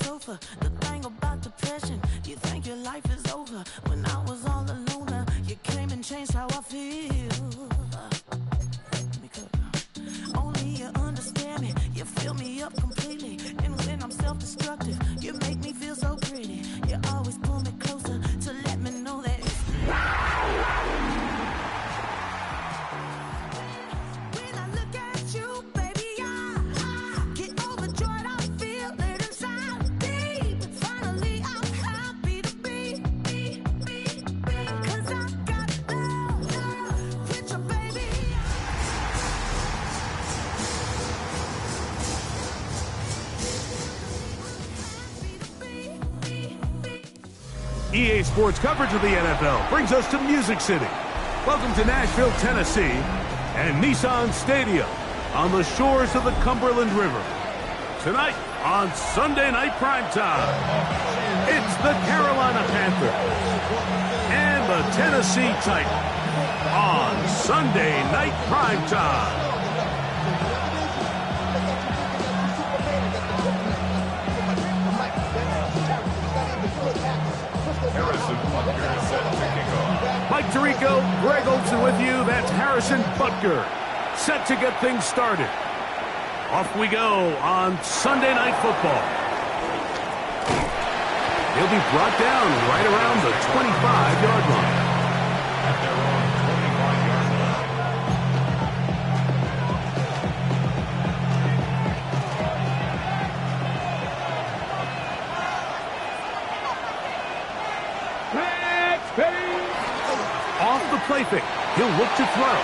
sofa. The thing about depression, you think your life is over. When I was all alone, you came and changed how I feel. Only you understand me, you fill me up completely. And when I'm self-destructive, you make me feel so pretty. You always pull me closer to let me know that it's when I look at you, baby, I get overjoyed. I feel it inside deep. Finally, I'm happy to be. Cause I got love with your baby. EA Sports coverage of the NFL brings us to Music City. Welcome to Nashville, Tennessee, and Nissan Stadium on the shores of the Cumberland River. Tonight on Sunday Night Primetime, it's the Carolina Panthers and the Tennessee Titans on Sunday Night Primetime. Harrison Butker is set to kick off. Mike Tirico, Greg Olson with you. That's Harrison Butker, set to get things started. Off we go on Sunday Night Football. He'll be brought down right around the 25-yard line. At their own 25-yard line. Off the play fake, he'll look to throw.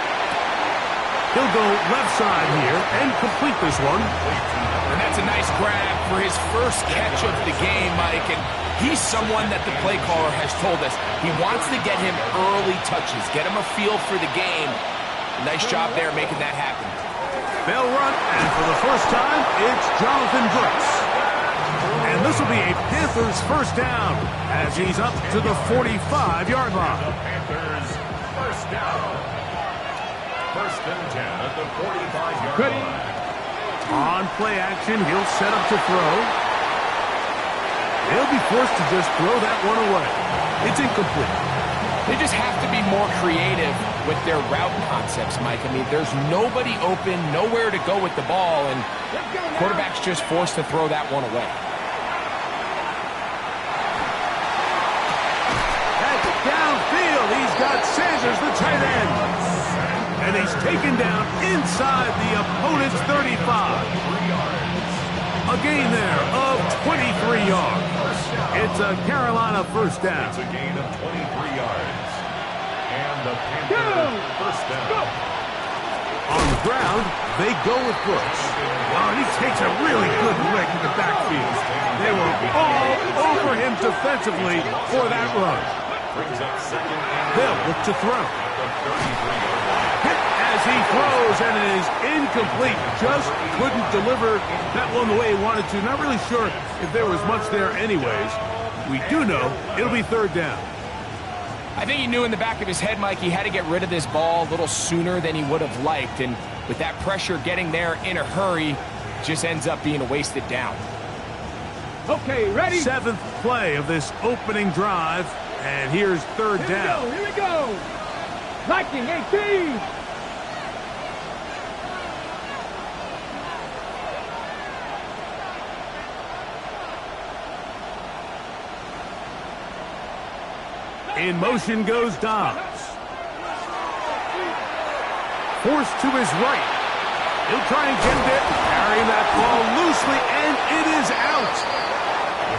He'll go left side here and complete this one. And that's a nice grab for his first catch of the game, Mike. And he's someone that the play caller has told us he wants to get him early touches, get him a feel for the game. Nice job there making that happen. They'll run, and for the first time, it's Jonathan Brooks. And this will be a Panthers first down as he's up to the 45-yard line. The Panthers first down. First and 10 at the 45-yard line. On play action, he'll set up to throw. He'll be forced to just throw that one away. It's incomplete. They just have to be more creative with their route concepts, Mike. I mean, there's nobody open, nowhere to go with the ball, and quarterback's just forced to throw that one away. Downfield, he's got Sanders, the tight end. And he's taken down inside the opponent's 35. A gain there of 23 yards. It's a Carolina first down. It's a gain of 23 yards. And the Panthers first down. On the ground, they go with Brooks. Oh, and he takes a really good lick in the backfield. They were all over him defensively for that run. Brings up second and They'll look to throw. Hit as he throws, and it is incomplete. Just couldn't deliver that one the way he wanted to. Not really sure if there was much there anyways. We do know it'll be third down. I think he knew in the back of his head, Mike, he had to get rid of this ball a little sooner than he would have liked. And with that pressure getting there in a hurry, just ends up being a wasted down. Okay, ready? Seventh play of this opening drive. And here's third down. Here we go. Viking 18. In motion goes Dobbs. Forced to his right. He'll try and get it, carrying that ball loosely, and it is out.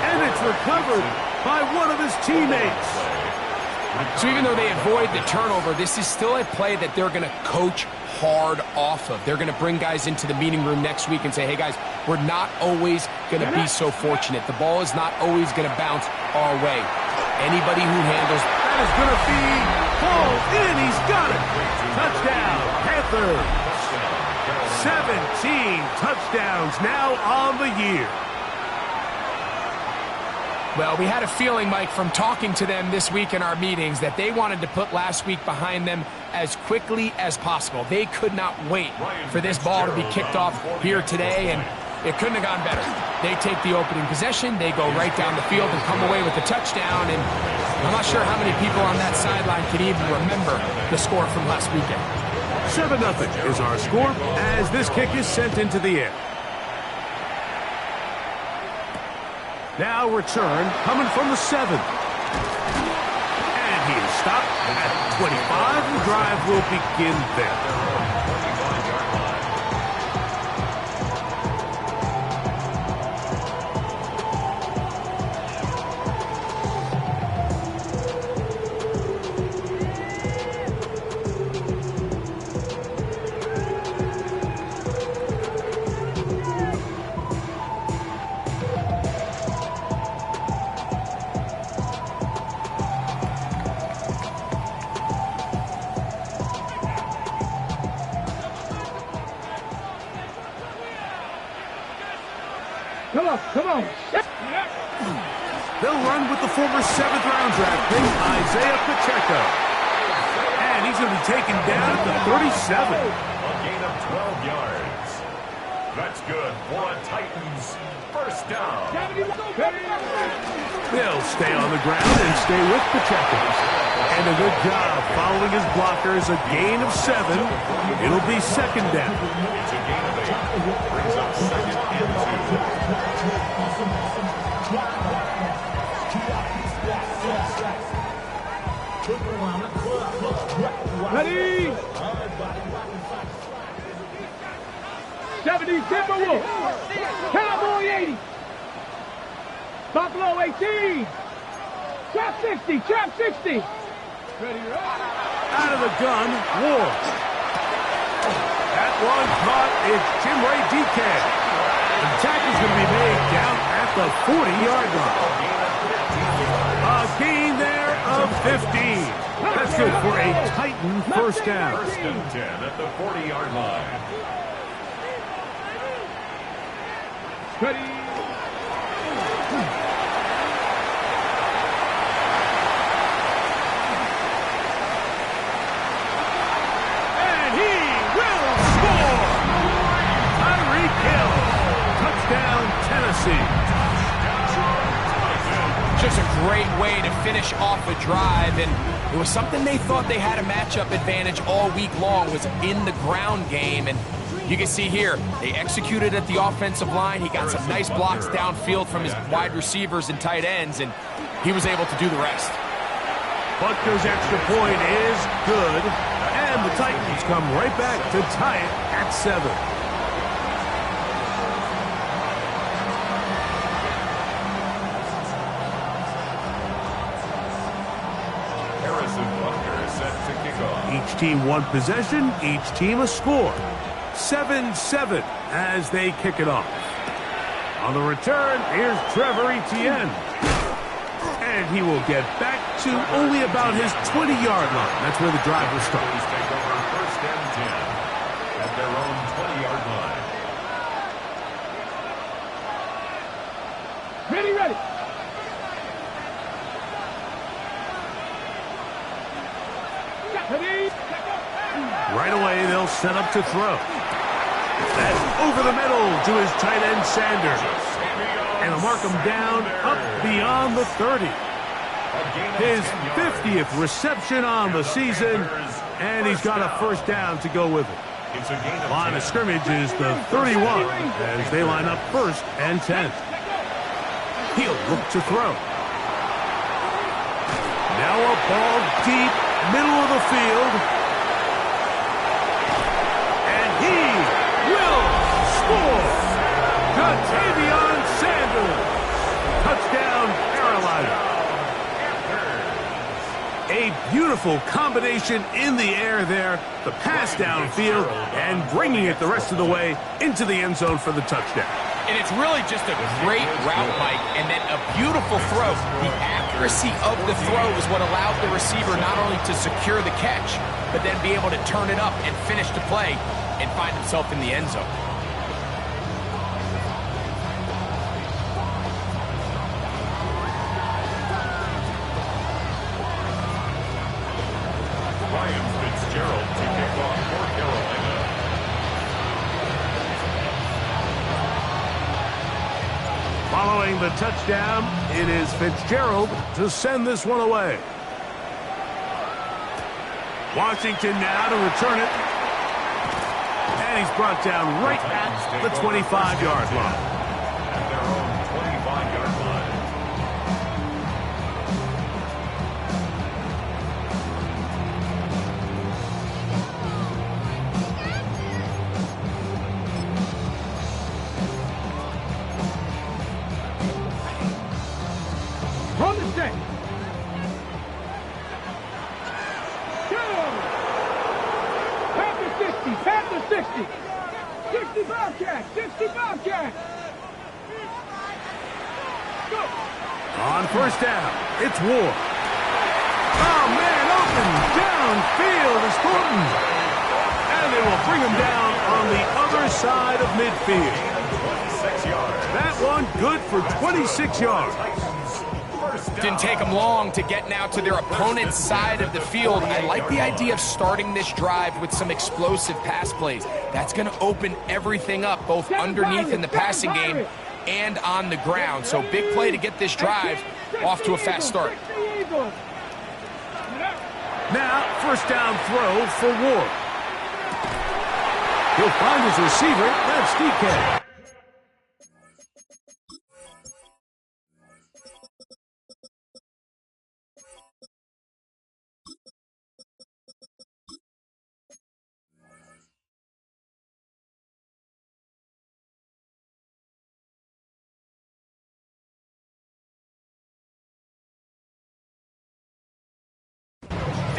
And it's recovered by one of his teammates. So even though they avoid the turnover, this is still a play that they're going to coach hard off of. They're going to bring guys into the meeting room next week and say, hey, guys, we're not always going to be so fortunate. The ball is not always going to bounce our way. Anybody who handles that is going to be hauled in. He's got it. Touchdown, Panthers. 17 touchdowns now on the year. Well, we had a feeling, Mike, from talking to them this week in our meetings that they wanted to put last week behind them as quickly as possible. They could not wait for this ball to be kicked off here today, and It couldn't have gone better. They take the opening possession, they go right down the field and come away with the touchdown, and I'm not sure how many people on that sideline can even remember the score from last weekend. 7-0 is our score as this kick is sent into the air. Now return coming from the 7. And he is stopped at 25. The drive will begin there. Come on. They'll run with the former 7th-round draft pick, Isaiah Pacheco. And he's going to be taken down at the 37. A gain of 12 yards. That's good for a Titans first down. They'll stay on the ground and stay with Pacheco. And a good job following his blockers, a gain of 7. It'll be second down. It's a gain of 8. Brings up second and 2. Ready? 70 Timberwolves. Cowboy 80. Buffalo 18. Trap 60. Trap 60. Ready, Out of the gun, Ward. That one caught. It's Jim Ray DK. The tackle's going to be made down at the 40-yard line. A gain there of 15. That's good for a Titan first down. First and 10 at the 40-yard line. Ready? And he will score! Tyreek Hill. Touchdown, Tennessee. Just a great way to finish off a drive, and it was something they thought they had a matchup advantage all week long, was in the ground game, and you can see here, they executed at the offensive line. He got some nice blocks downfield from his wide receivers and tight ends, and he was able to do the rest. Butker's extra point is good, and the Titans come right back to tie it at 7. Each team one possession, each team a score. 7-7 as they kick it off. On the return, here's Trevor Etienne. And he will get back to only about his 20-yard line. That's where the drive will start. Please take over first and 10 at their own 20-yard line. Ready, ready. Right away, they'll set up to throw. That's over the middle to his tight end, Sanders. And he'll mark him down up beyond the 30. His 50th reception on the season, and he's got a first down to go with it. Line of scrimmage is the 31 as they line up first and 10. He'll look to throw. Now a ball deep, middle of the field. And he will score! Ja'Tavion Sanders! Touchdown, Carolina. A beautiful combination in the air there. The pass downfield and bringing it the rest of the way into the end zone for the touchdown. And it's really just a great route, Mike, and then a beautiful throw. The accuracy of the throw is what allowed the receiver not only to secure the catch, but then be able to turn it up and finish the play and find himself in the end zone. Ryan Fitzgerald to kick off for Carolina. Throwing the touchdown, it is Fitzgerald to send this one away. Washington now to return it. And he's brought down right at the 25-yard line. At their own 25-yard line. From the set. Panther 60. 60 Bobcat. 60 Bobcat. Go. On first down, it's Ward. Oh, man, open downfield is Thornton. And they will bring him down on the other side of midfield. 26 yards. That one good for 26 yards. Didn't take them long to get now to their opponent's side of the field. I like the idea of starting this drive with some explosive pass plays. That's going to open everything up, both underneath in the passing game and on the ground. So big play to get this drive off to a fast start. Now, first down throw for Ward. He'll find his receiver. That's DK.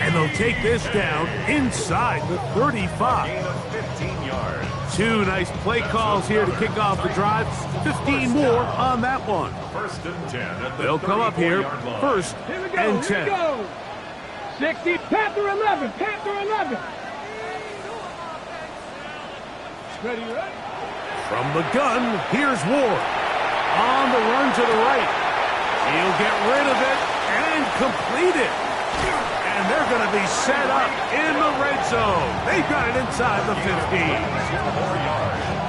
And they'll take this down inside the 35. Gain of 15 yards. Two nice play calls here to kick off the drive. 15 more on that one. First and 10 at the They'll come up here 34-yard line. first Here we go. and Here 10. we go. 60. Panther 11. Panther 11. Ready, ready. From the gun, here's Ward. On the run to the right. He'll get rid of it and complete it. And they're going to be set up in the red zone. They've got it inside the 15.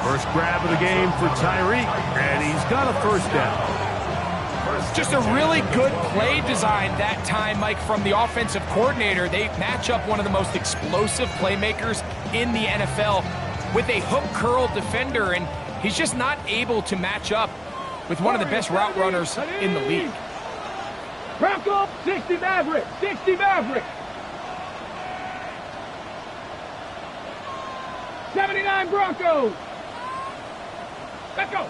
First grab of the game for Tyreek, and he's got a first down. Just a really good play design that time, Mike, from the offensive coordinator. They match up one of the most explosive playmakers in the NFL with a hook curl defender, and he's just not able to match up with one of the best route runners in the league. Bronco, 60 Maverick. 60 Maverick. 79 Broncos. Let's go.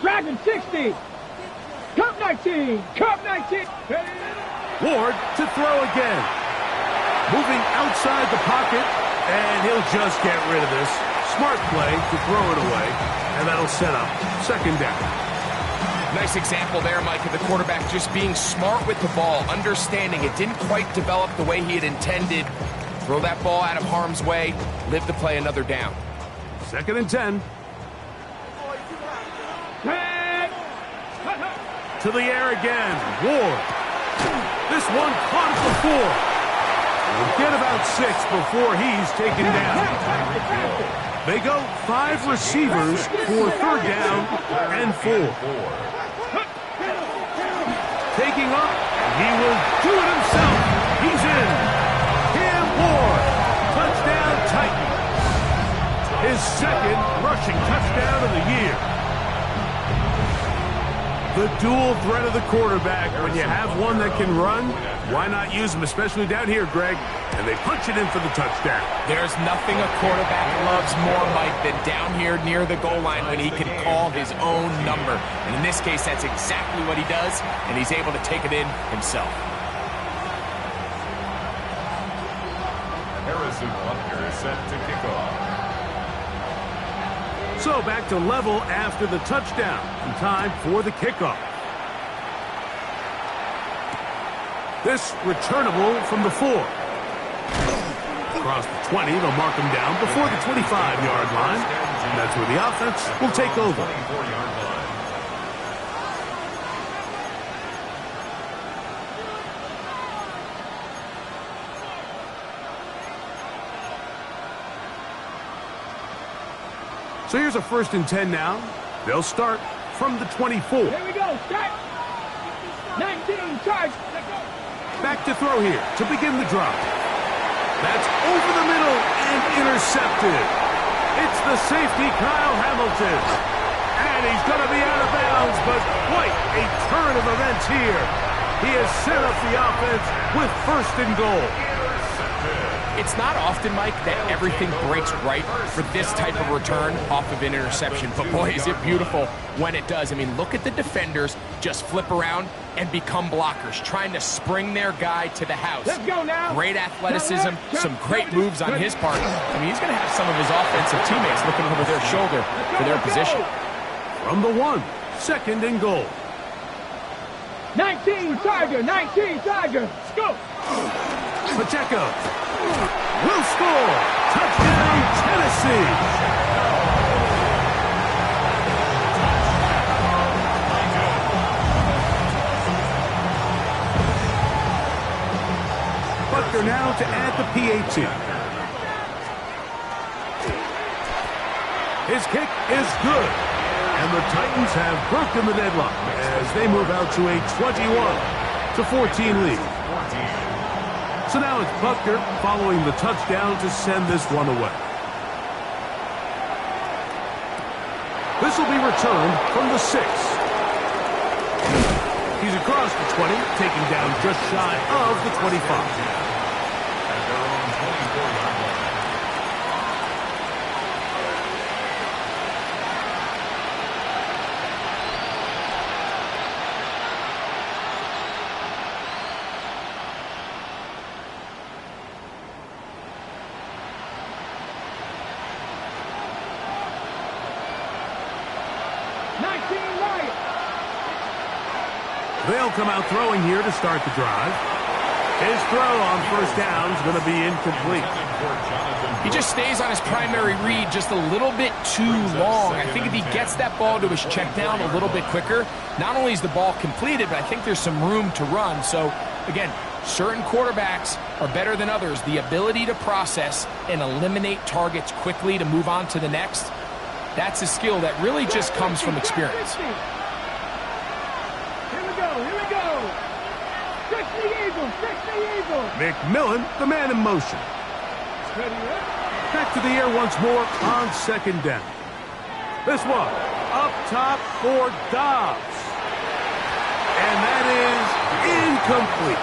Dragon 60. Cup 19. Cup 19. Ward to throw again. Moving outside the pocket, and he'll just get rid of this. Smart play to throw it away, and that'll set up second down. Nice example there, Mike, of the quarterback just being smart with the ball, understanding it didn't quite develop the way he had intended. Throw that ball out of harm's way, live to play another down. Second and 10. To the air again. Ward. This one caught at the 4. We'll get about 6 before he's taken down. They go 5 receivers for third down and 4. Taking up, he will do it himself. He's in. Cam Ward, touchdown Titan. His second rushing touchdown of the year. The dual threat of the quarterback. When you have one that can run, why not use him, especially down here, Greg? And they punch it in for the touchdown. There's nothing a quarterback loves more, Mike, than down here near the goal line when he can call his own number. And in this case, that's exactly what he does, and he's able to take it in himself. Harrison Butker is set to kick off. So back to level after the touchdown. And time for the kickoff. This returnable from the 4. Across the 20, they'll mark him down before the 25-yard line. And that's where the offense will take over. 24-yard line. So here's a first and 10 now. They'll start from the 24. Here we go. Start. 19. Charge. Let's go. Back to throw here to begin the drop. That's over the middle and intercepted. It's the safety, Kyle Hamilton. And he's going to be out of bounds, but quite a turn of events here. He has set up the offense with first and goal. It's not often, Mike, that everything breaks right for this type of return off of an interception. But, boy, is it beautiful when it does. I mean, look at the defenders just flip around and become blockers, trying to spring their guy to the house. Let's go now. Great athleticism, some great moves on his part. I mean, he's going to have some of his offensive teammates looking over their shoulder for their position. From the 1, second and goal. 19 Tiger. 19 Tiger. Let's go. Pacheco will score. Touchdown, Tennessee. Butker now to add the PAT. His kick is good. And the Titans have broken the deadlock as they move out to a 21-14 lead. So now it's Butker following the touchdown to send this one away. This will be returned from the 6. He's across the 20, taking down just shy of the 25. At their own 24-yard line. They'll come out throwing here to start the drive. His throw on first down is going to be incomplete. He just stays on his primary read just a little bit too long. I think if he gets that ball to his check down a little bit quicker, not only is the ball completed, but I think there's some room to run. So, again, certain quarterbacks are better than others. The ability to process and eliminate targets quickly to move on to the next, that's a skill that really just comes from experience. McMillan, the man in motion. Back to the air once more on second down. This one up top for Dobbs. And that is incomplete.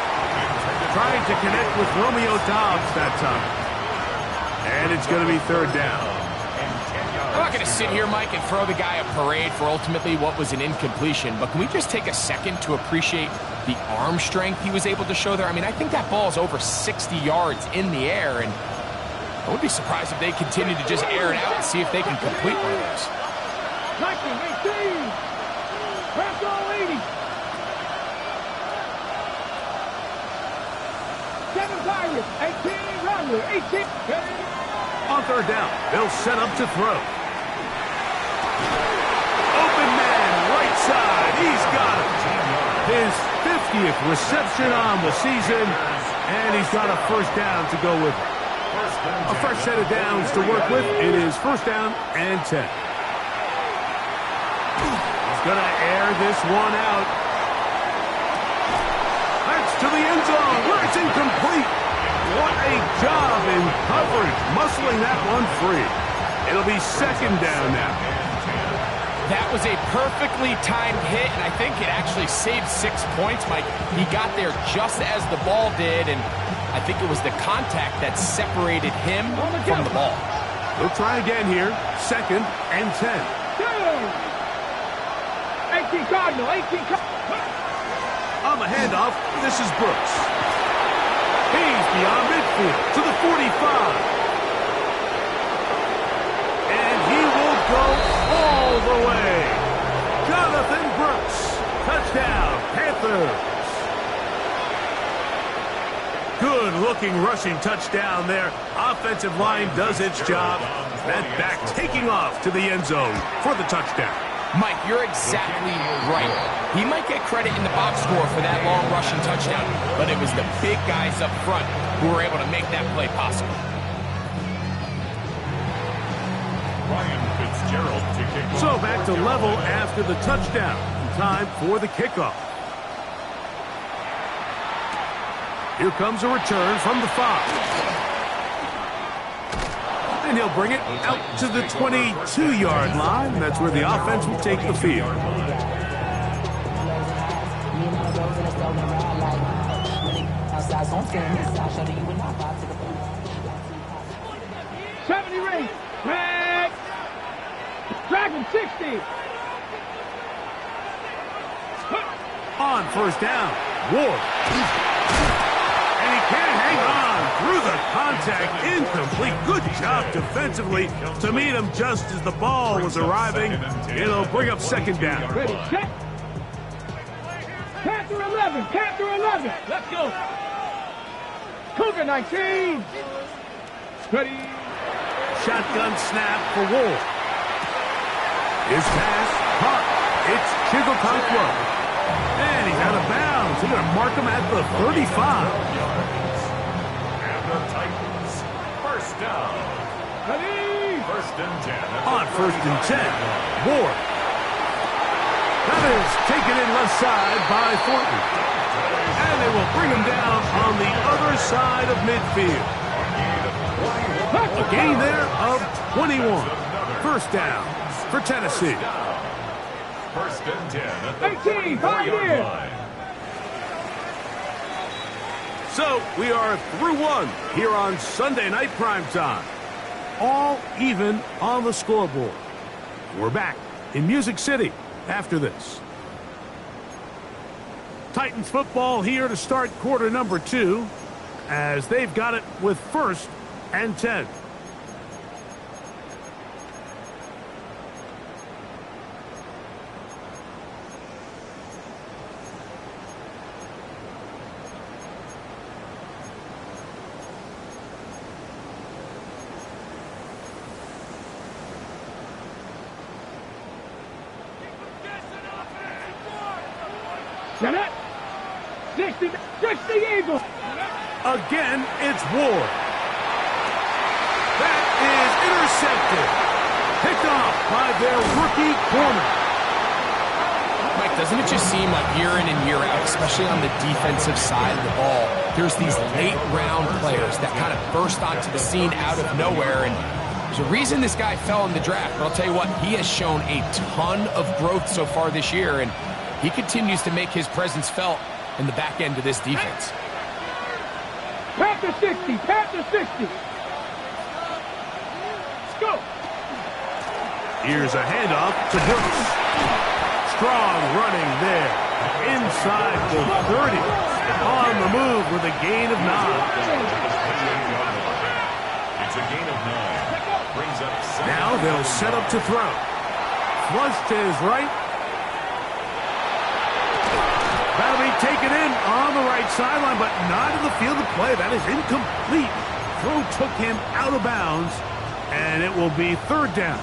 Trying to connect with Romeo Dobbs that time. And it's going to be third down. I'm not going to sit here, Mike, and throw the guy a parade for ultimately what was an incompletion, but can we just take a second to appreciate the arm strength he was able to show there? I mean, I think that ball is over 60 yards in the air, and I would be surprised if they continue to just air it out and see if they can complete one of those. 19, 18, press all 80. 7 Tigers, 18 Runner, 18. On third down, they'll set up to throw. Open man, right side, he's got it. His 50th reception on the season, and he's got a first down to go with it. A fresh set of downs to work with. It is first down and 10. He's going to air this one out. That's to the end zone where it's incomplete. What a job in coverage, muscling that one free. It'll be second down now. That was a perfectly timed hit, and I think it actually saved 6 points, Mike. He got there just as the ball did, and I think it was the contact that separated him from the ball. We'll try again here. Second and 10. 18 Cardinal, 18 Cardinal. On the handoff, this is Brooks. He's beyond midfield to the 45. And he will go all the way. Jonathan Brooks. Touchdown, Panthers. Good-looking rushing touchdown there. Offensive line does its job. That back taking off to the end zone for the touchdown. Mike, you're exactly right. He might get credit in the box score for that long rushing touchdown, but it was the big guys up front who were able to make that play possible. Ryan Fitzgerald. Fitzgerald to kick off. So back to level after the touchdown. Time for the kickoff. Here comes a return from the 5. And he'll bring it out to the 22-yard line. That's where the offense will take the field. #70 Drag. Dragon 60. On first down, Ward. And he can't hang on through the contact. Incomplete. Good job defensively to meet him just as the ball was arriving. It'll bring up second down. Ready, check. Panther 11. Panther 11. Let's go. Cougar 19. Ready. Shotgun snap for Ward. His pass caught. It's Chigokonkwo. And he's out of bounds. They're going to mark him at the 35. And the Titans, first down. Ready. First and 10. On first and 10, Ward. That is taken in left side by Thornton. And they will bring him down on the other side of midfield. A gain there of 21. First down for Tennessee. First and 10 at the 18, 34-yard line. So we are through one here on Sunday Night Primetime. All even on the scoreboard. We're back in Music City after this. Titans football here to start quarter number 2 as they've got it with first and 10. Set it. 60 Eagles. Again, it's Ward. That is intercepted. Picked off by their rookie corner. Mike, doesn't it just seem like year in and year out, especially on the defensive side of the ball, there's these late-round players that kind of burst onto the scene out of nowhere, and there's a reason this guy fell in the draft, but I'll tell you what, he has shown a ton of growth so far this year, and he continues to make his presence felt in the back end of this defense. Panther 60. Panther 60. Let's go. Here's a handoff to Brooks. Strong running there. Inside the 30. On the move with a gain of 9. It's a gain of 9. Brings up second. Now they'll set up to throw. Flush to his right. That'll be taken in on the right sideline, but not in the field of play. That is incomplete. Throw took him out of bounds, and it will be third down.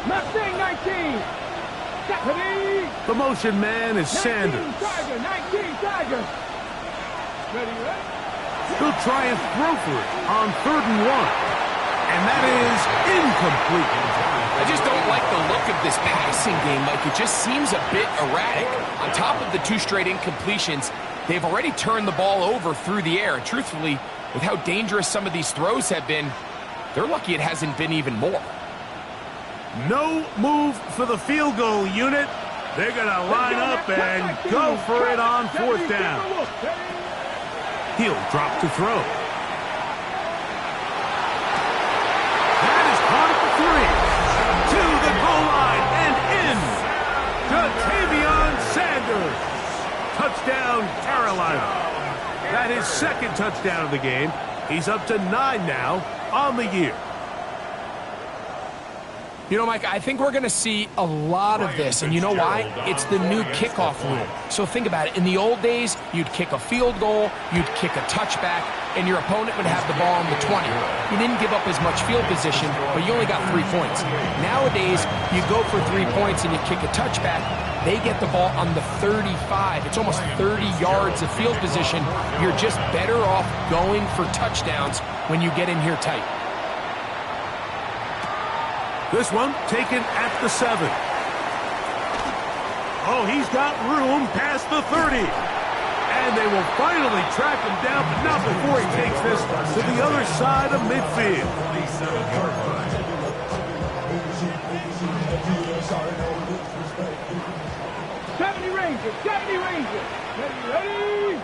Mustang 19. Ready. The motion man is 19 Sanders. Tiger. 19 Tiger. Ready, ready. He'll try and throw for it on third and 1. And that is incomplete. I just don't like the look of this passing game, Mike. It just seems a bit erratic. On top of the 2 straight incompletions, they've already turned the ball over through the air. And truthfully, with how dangerous some of these throws have been, they're lucky it hasn't been even more. No move for the field goal unit. They're going to line up and go for it on fourth down. He'll drop to throw. That is caught at the 3. To the goal line and in. Jatavion Sanders. Touchdown, Carolina. That is second touchdown of the game. He's up to 9 now on the year. You know, Mike, I think we're going to see a lot of this, and you know why? It's the new kickoff rule. So think about it. In the old days, you'd kick a field goal, you'd kick a touchback, and your opponent would have the ball on the 20. You didn't give up as much field position, but you only got 3 points. Nowadays, you go for 3 points and you kick a touchback, they get the ball on the 35. It's almost 30 yards of field position. You're just better off going for touchdowns when you get in here tight. This one taken at the 7. Oh, he's got room past the 30. And they will finally track him down, but not before he takes this to the other side of midfield. 47-yard line. 70 Rangers, 70 Rangers. Ready?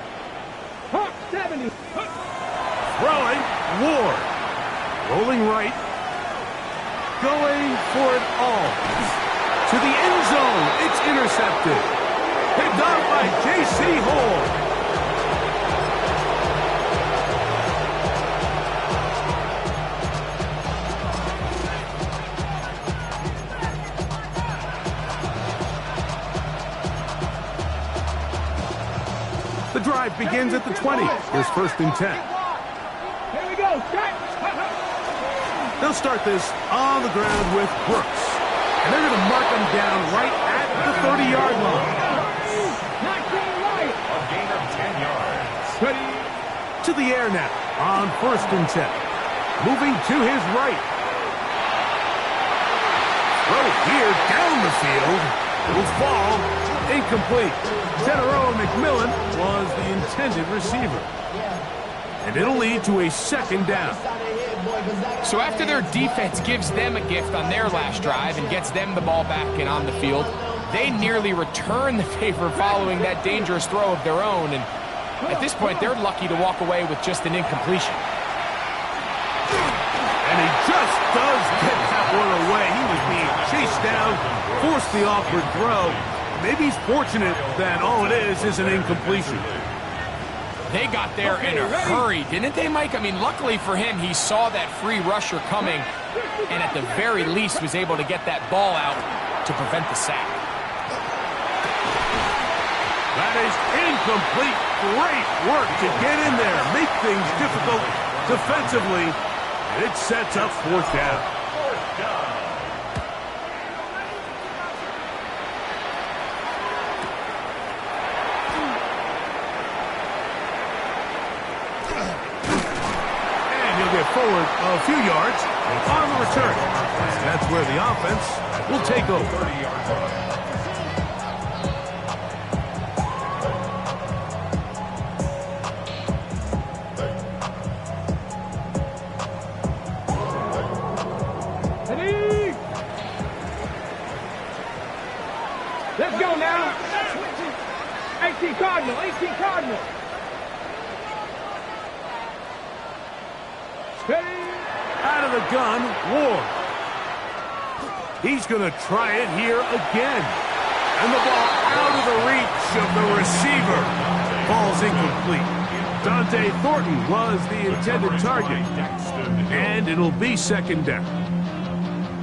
Hawk 70. Throwing, Ward. Rolling right. Going for it all. To the end zone. It's intercepted. Picked up by J.C. Hall. The drive begins at the 20. Here's 1st and 10. Here we go. They'll start this on the ground with Brooks. And they're going to mark him down right at the 30-yard line. Not going right. A gain of 10 yards. Ready? To the air now on 1st and 10. Moving to his right. Throw here down the field. Will fall. Incomplete. Tenero McMillan was the intended receiver. And it'll lead to a 2nd down. So after their defense gives them a gift on their last drive and gets them the ball back and on the field, they nearly return the favor following that dangerous throw of their own. And at this point, they're lucky to walk away with just an incompletion. And he just does get that one away. He was being chased down, forced the awkward throw. Maybe he's fortunate that all it is an incompletion. They got there in a hurry, didn't they, Mike? I mean, luckily for him, he saw that free rusher coming and at the very least was able to get that ball out to prevent the sack. That is incomplete. Great work to get in there, make things difficult defensively, and it sets up 4th down. 4th down. Get forward a few yards on the return. That's where the offense will take over. 30-yard line. Ready? Let's go now. 18 Cardinal, 18 Cardinal. Out of the gun, Ward. He's going to try it here again. And the ball out of the reach of the receiver. Ball's incomplete. Dante Thornton was the intended target. And it'll be 2nd down.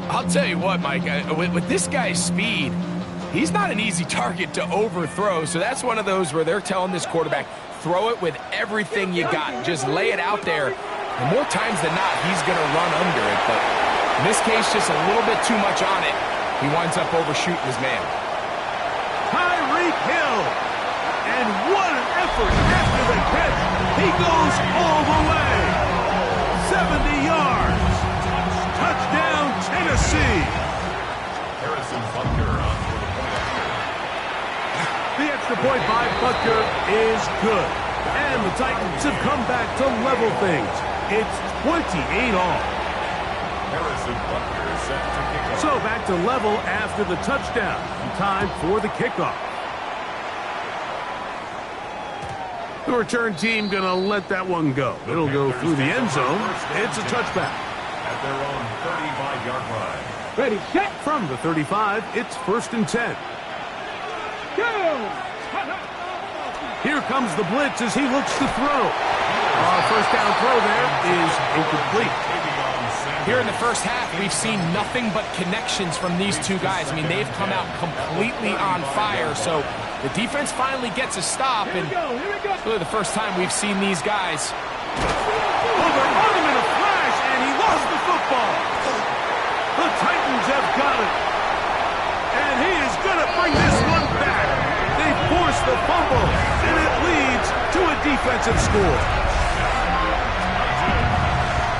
I'll tell you what, Mike, with this guy's speed, he's not an easy target to overthrow. So that's one of those where they're telling this quarterback, throw it with everything you got. Just lay it out there. And more times than not, he's going to run under it. But in this case, just a little bit too much on it. He winds up overshooting his man. Tyreek Hill. And what an effort after the catch. He goes all the way. 70 yards. Touchdown, Tennessee. Harrison Butker on for the point. The extra point by Butker is good. And the Titans have come back to level things. It's 28 all. Harrison Butker is set to kick off. So back to level after the touchdown. Time for the kickoff. The return team going to let that one go. It'll go through the end zone. It's a touchback. At their own 35-yard line. Ready, set, From the 35, it's 1st and 10. go! Here comes the blitz as he looks to throw. 1st down throw there is incomplete. Here in the first half, we've seen nothing but connections from these two guys. I mean, they've come out completely on fire. So the defense finally gets a stop, and Here we go. it's really the first time we've seen these guys. Oh, they're on him in a flash, and he lost the football. The Titans have got it. And he is going to bring this one back. They force the fumble, and it leads to a defensive score.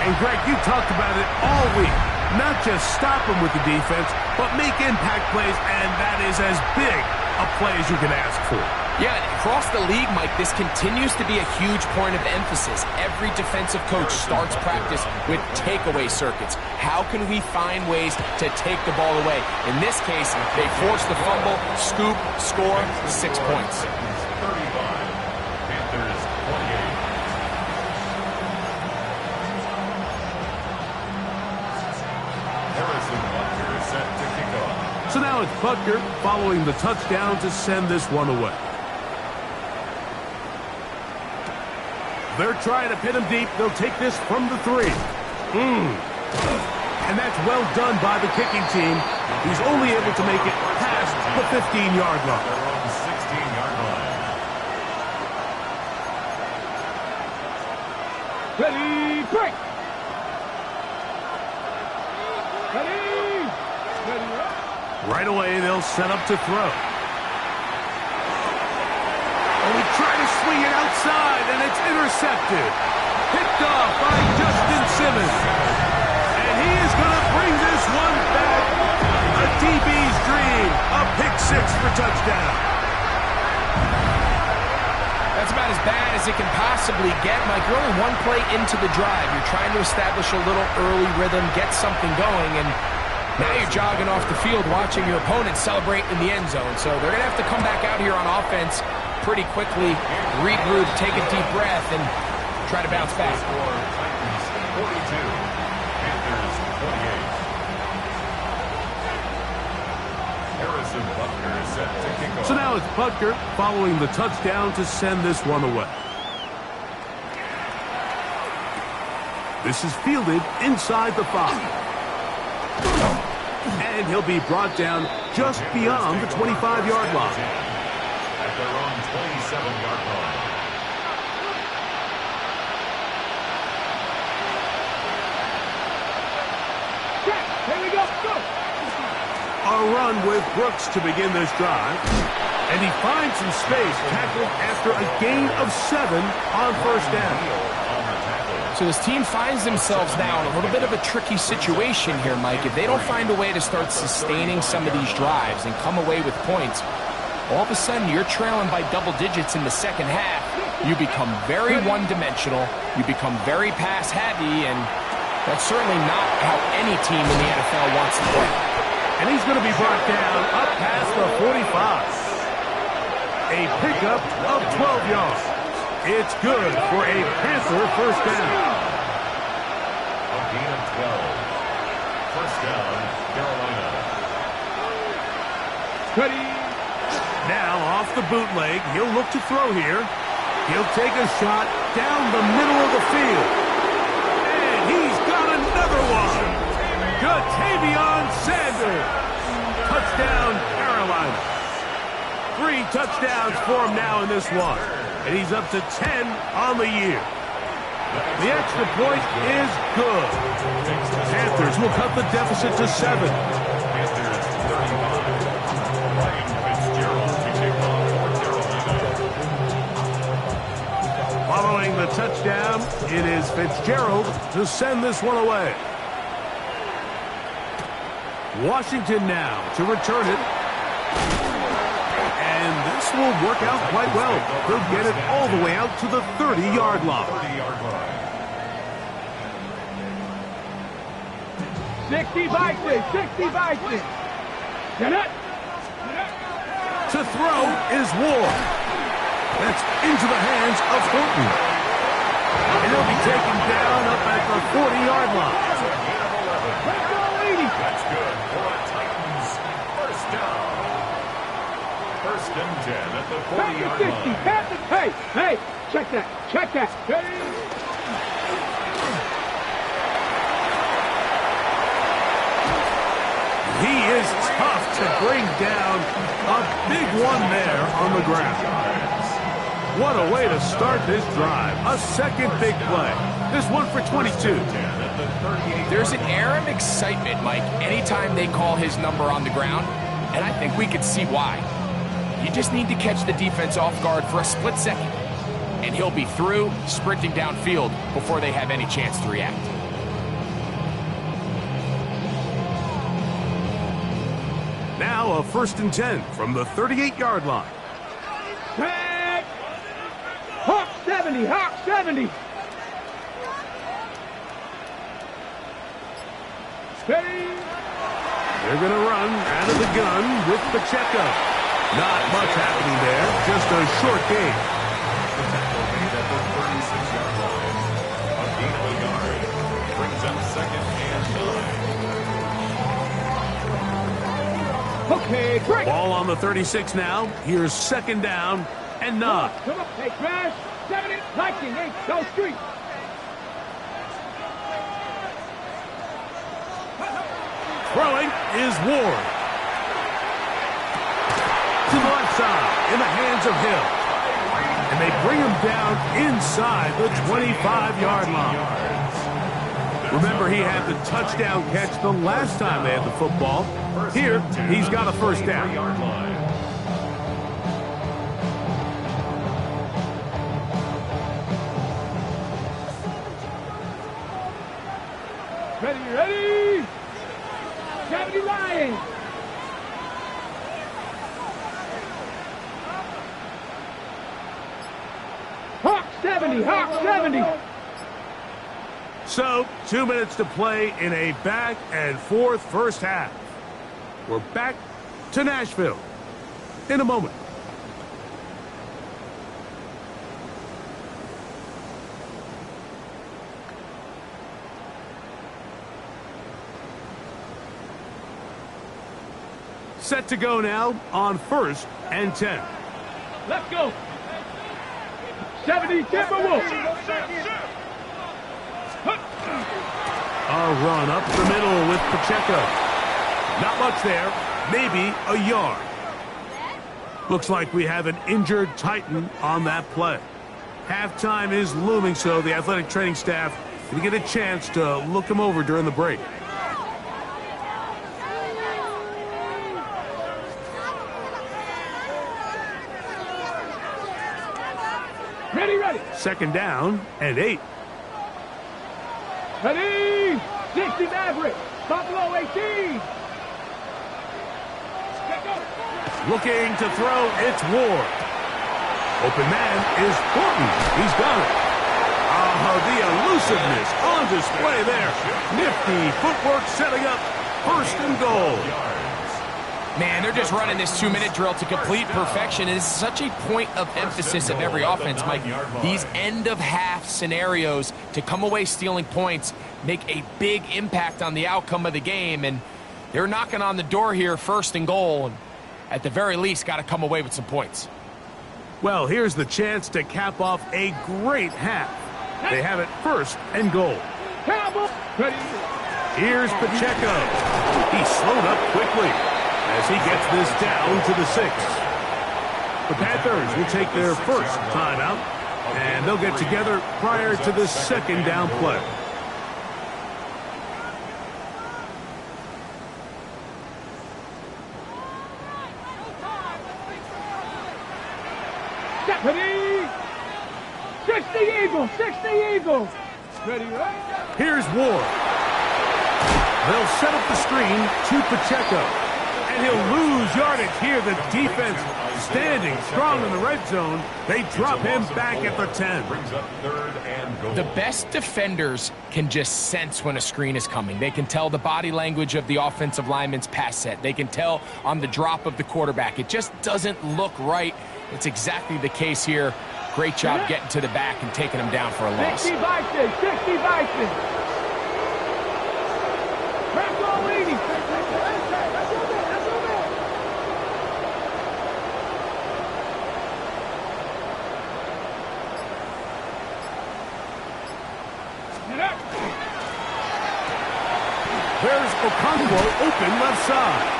And Greg, you talked about it all week. Not just stop him with the defense, but make impact plays, and that is as big a play as you can ask for. Yeah, across the league, Mike, this continues to be a huge point of emphasis. Every defensive coach starts practice with takeaway circuits. How can we find ways to take the ball away? In this case, they force the fumble, scoop, score, 6 points. 35. Panthers 28. Harrison Butker is set to kick off. So now it's Butker following the touchdown to send this one away. They're trying to pin him deep. They'll take this from the 3. And that's well done by the kicking team. He's only able to make it past the 15-yard line. They're on the 16-yard line. Ready, break. Ready. Right away, they'll set up to throw. And we try to swing it outside, and it's intercepted. Picked off by Justin Simmons. And he is going to bring this one back. A DB's dream. A pick 6 for touchdown. That's about as bad as it can possibly get, Mike. You're only one play into the drive. You're trying to establish a little early rhythm, get something going, and now you're jogging off the field watching your opponent celebrate in the end zone. So they're going to have to come back out here on offense pretty quickly, regroup, take a deep breath, and try to bounce back. Score Titans 42. Panthers 28. Harrison Butker is set to kick off. So now it's Butker following the touchdown to send this one away. This is fielded inside the 5. And he'll be brought down just beyond the 25-yard line. At their own 27-yard line. Check. Here we go. Go. A run with Brooks to begin this drive. And he finds some space, tackled after a gain of 7 on first down. So this team finds themselves now in a little bit of a tricky situation here, Mike. If they don't find a way to start sustaining some of these drives and come away with points, all of a sudden you're trailing by double digits in the second half. You become very one-dimensional. You become very pass-heavy, and that's certainly not how any team in the NFL wants to play. And he's going to be brought down up past the 45. A pickup of 12 yards. It's good for a Panther first down. A gain of 12. First down, Carolina. Ready. Now off the bootleg, he'll look to throw here. He'll take a shot down the middle of the field. And he's got another one. Ja'Tavion Sanders. Touchdown, Carolina. 3 touchdowns for him now in this one. And he's up to 10 on the year. The extra point is good. Panthers will cut the deficit to 7. Panthers 35. Ryan Fitzgerald to kick off for Carolina. Following the touchdown, it is Fitzgerald to send this one away. Washington now to return it. And this will work out quite well. They'll get it all the way out to the 30-yard line. 30-yard line. 60 by 6. 60 by 6. Get it. To throw is Ward. That's into the hands of Horton. And he'll be taken down up at the 40-yard line. That's a gain of 11. Let's go, lady. That's good for a Titans first down. First and 10 at the 40-yard line. Pass it. Hey, check that. Check that. Ready. He is tough to bring down. A big one there on the ground. What a way to start this drive. A second big play. This one for 22. There's an air of excitement, Mike, anytime they call his number on the ground, and I think we could see why. You just need to catch the defense off guard for a split second, and he'll be through, sprinting downfield before they have any chance to react. Now a 1st and 10 from the 38-yard line. Back. Hawk 70, Hawk 70. Steady. They're going to run out of the gun with Pacheco. Not much happening there, just a short game. The tackle made at the 36-yard line. A gain of a yard. Brings up 2nd and 9. Okay, great. Ball on the 36 now. Here's 2nd down and 9. Come on, hey, Crash. 70, 19, 8, go street. Throwing is Ward. To the left side, in the hands of Hill. And they bring him down inside the 25-yard line. Remember, he had the touchdown catch the last time they had the football. Here, he's got a 1st down. Ready. 70 Lions. Hawk 70, Hawk 70. So, 2 minutes to play in a back and forth first half. We're back to Nashville in a moment. Set to go now on 1st and 10. Let's go. 70 Timberwolves. A run up the middle with Pacheco. Not much there, maybe a yard. Looks like we have an injured Titan on that play. Halftime is looming, so the athletic training staff can get a chance to look him over during the break. Ready. 2nd down and 8. Ready. 60 Maverick. Buffalo 18. Looking to throw, it's Ward. Open man is Thornton. He's got it. The elusiveness on display there. Nifty footwork setting up 1st and goal. Man, they're just running this 2-minute drill to complete perfection. It is such a point of emphasis of every offense, Mike. These end-of-half scenarios to come away stealing points make a big impact on the outcome of the game, and they're knocking on the door here, 1st and goal, and at the very least, got to come away with some points. Well, here's the chance to cap off a great half. They have it 1st and goal. Ready. Here's Pacheco. He slowed up quickly as he gets this down to the 6. The Panthers will take their 1st timeout, and they'll get together prior to the 2nd down play. Ready. 60 Eagles, 60 Eagles. Ready. Here's Ward. They'll set up the screen to Pacheco. And he'll lose yardage here. The defense standing strong in the red zone. They drop him back at the 10. Brings up 3rd and goal. The best defenders can just sense when a screen is coming. They can tell the body language of the offensive lineman's pass set. They can tell on the drop of the quarterback. It just doesn't look right. It's exactly the case here. Great job getting to the back and taking him down for a loss. 60 Bison, 60 Bison. Press all 80. There's Okonkwo open left side.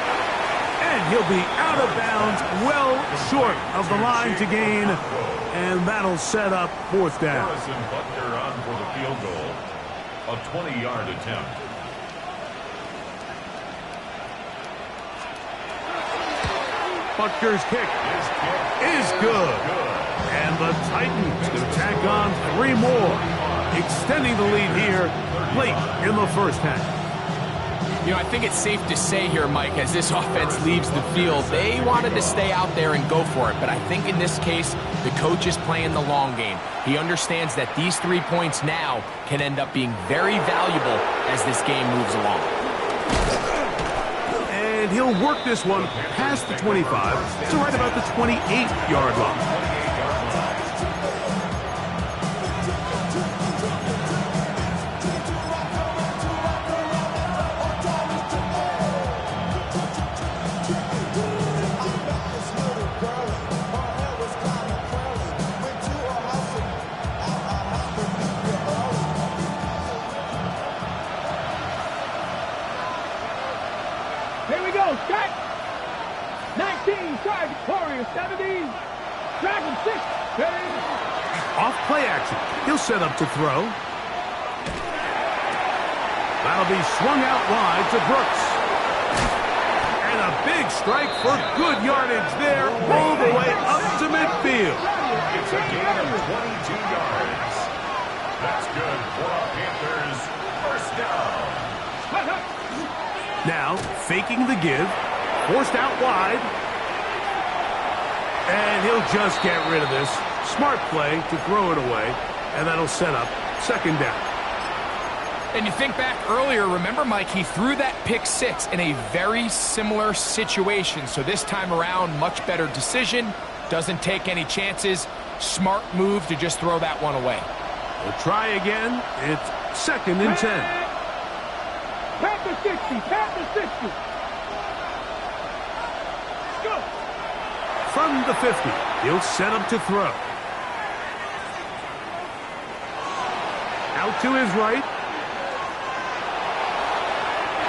And he'll be out of bounds, well short of the line to gain. And that'll set up 4th down. Harrison Butker on for the field goal. A 20-yard attempt. Butker's kick is good. And the Titans can tack on 3 more, extending the lead here late in the 1st half. You know, I think it's safe to say here, Mike, as this offense leaves the field, they wanted to stay out there and go for it. But I think in this case, the coach is playing the long game. He understands that these 3 points now can end up being very valuable as this game moves along. And he'll work this one past the 25, so right about the 28-yard line. Here we go, Scott. 19, target, Warrior, 70, Dragon 6, ready. Off play action. He'll set up to throw. That'll be swung out wide to Brooks. And a big strike for good yardage there, all the way up to midfield. It's a gain of 22 yards. That's good for a Panthers first down. Now, faking the give, forced out wide. And he'll just get rid of this. Smart play to throw it away, and that'll set up second down. And you think back earlier, remember, Mike, he threw that pick six in a very similar situation. So this time around, much better decision, doesn't take any chances. Smart move to just throw that one away. We'll try again. It's second and 10. Panther 60, Panther 60. Go. From the 50, he'll set up to throw. Out to his right.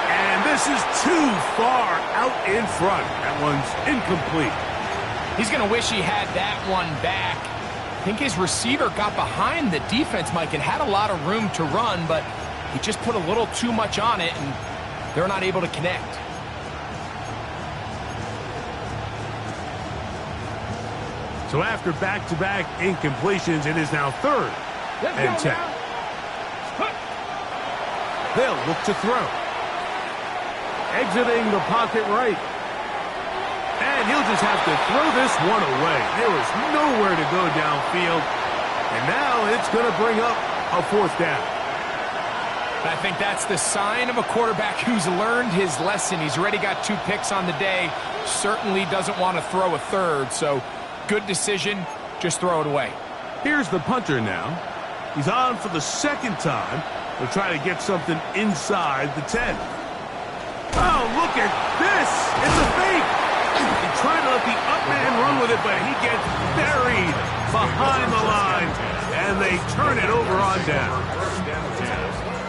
And this is too far out in front. That one's incomplete. He's going to wish he had that one back. I think his receiver got behind the defense, Mike, and had a lot of room to run, but he just put a little too much on it, and they're not able to connect. So after back-to-back incompletions, it is now third and 10. They'll look to throw. Exiting the pocket right. And he'll just have to throw this one away. There is nowhere to go downfield. And now it's going to bring up a fourth down. I think that's the sign of a quarterback who's learned his lesson. He's already got 2 picks on the day. Certainly doesn't want to throw a third. So good decision. Just throw it away. Here's the punter now. He's on for the second time. He'll try to get something inside the 10. Oh, look at this. It's a fake. He tried to let the up man run with it, but he gets buried behind the line, and they turn it over on down.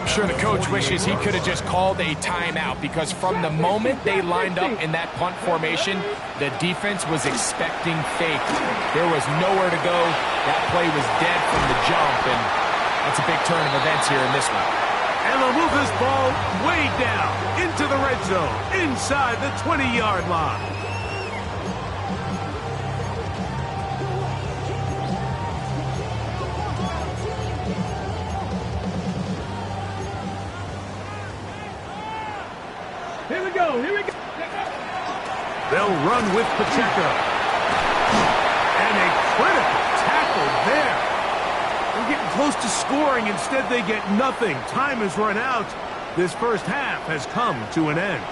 I'm sure the coach wishes he could have just called a timeout, because from the moment they lined up in that punt formation, the defense was expecting fake. There was nowhere to go. That play was dead from the jump, and that's a big turn of events here in this one. And they'll move this ball way down into the red zone, inside the 20-yard line. Here we go, here we go. They'll run with Pacheco. And a critical tackle there. They're getting close to scoring. Instead, they get nothing. Time has run out. This first half has come to an end.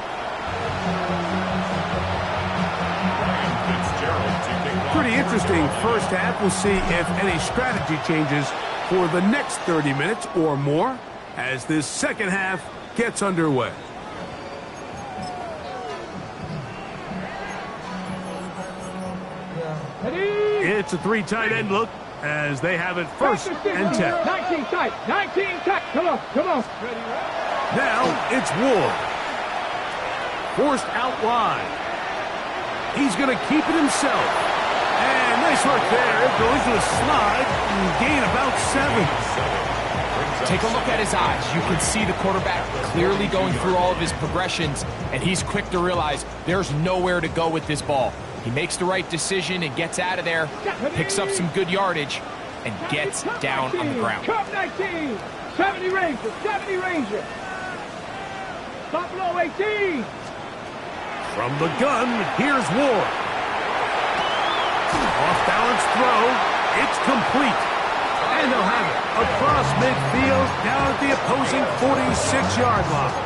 Pretty interesting first half. We'll see if any strategy changes for the next 30 minutes or more as this second half gets underway. It's a 3 tight end look as they have it first and 10. 19 tight, 19 tight. Come on, come on. Now it's Ward. Forced out wide. He's going to keep it himself. And nice work there. Going to a slide and gain about 7. Take a look at his eyes. You can see the quarterback clearly going through all of his progressions, and he's quick to realize there's nowhere to go with this ball. He makes the right decision and gets out of there, picks up some good yardage, and gets down on the ground. Cup 19, 70 Ranger, 70 Ranger. Buffalo 18. From the gun, here's Ward. Off-balance throw. It's complete. And they'll have it across midfield down at the opposing 46-yard line.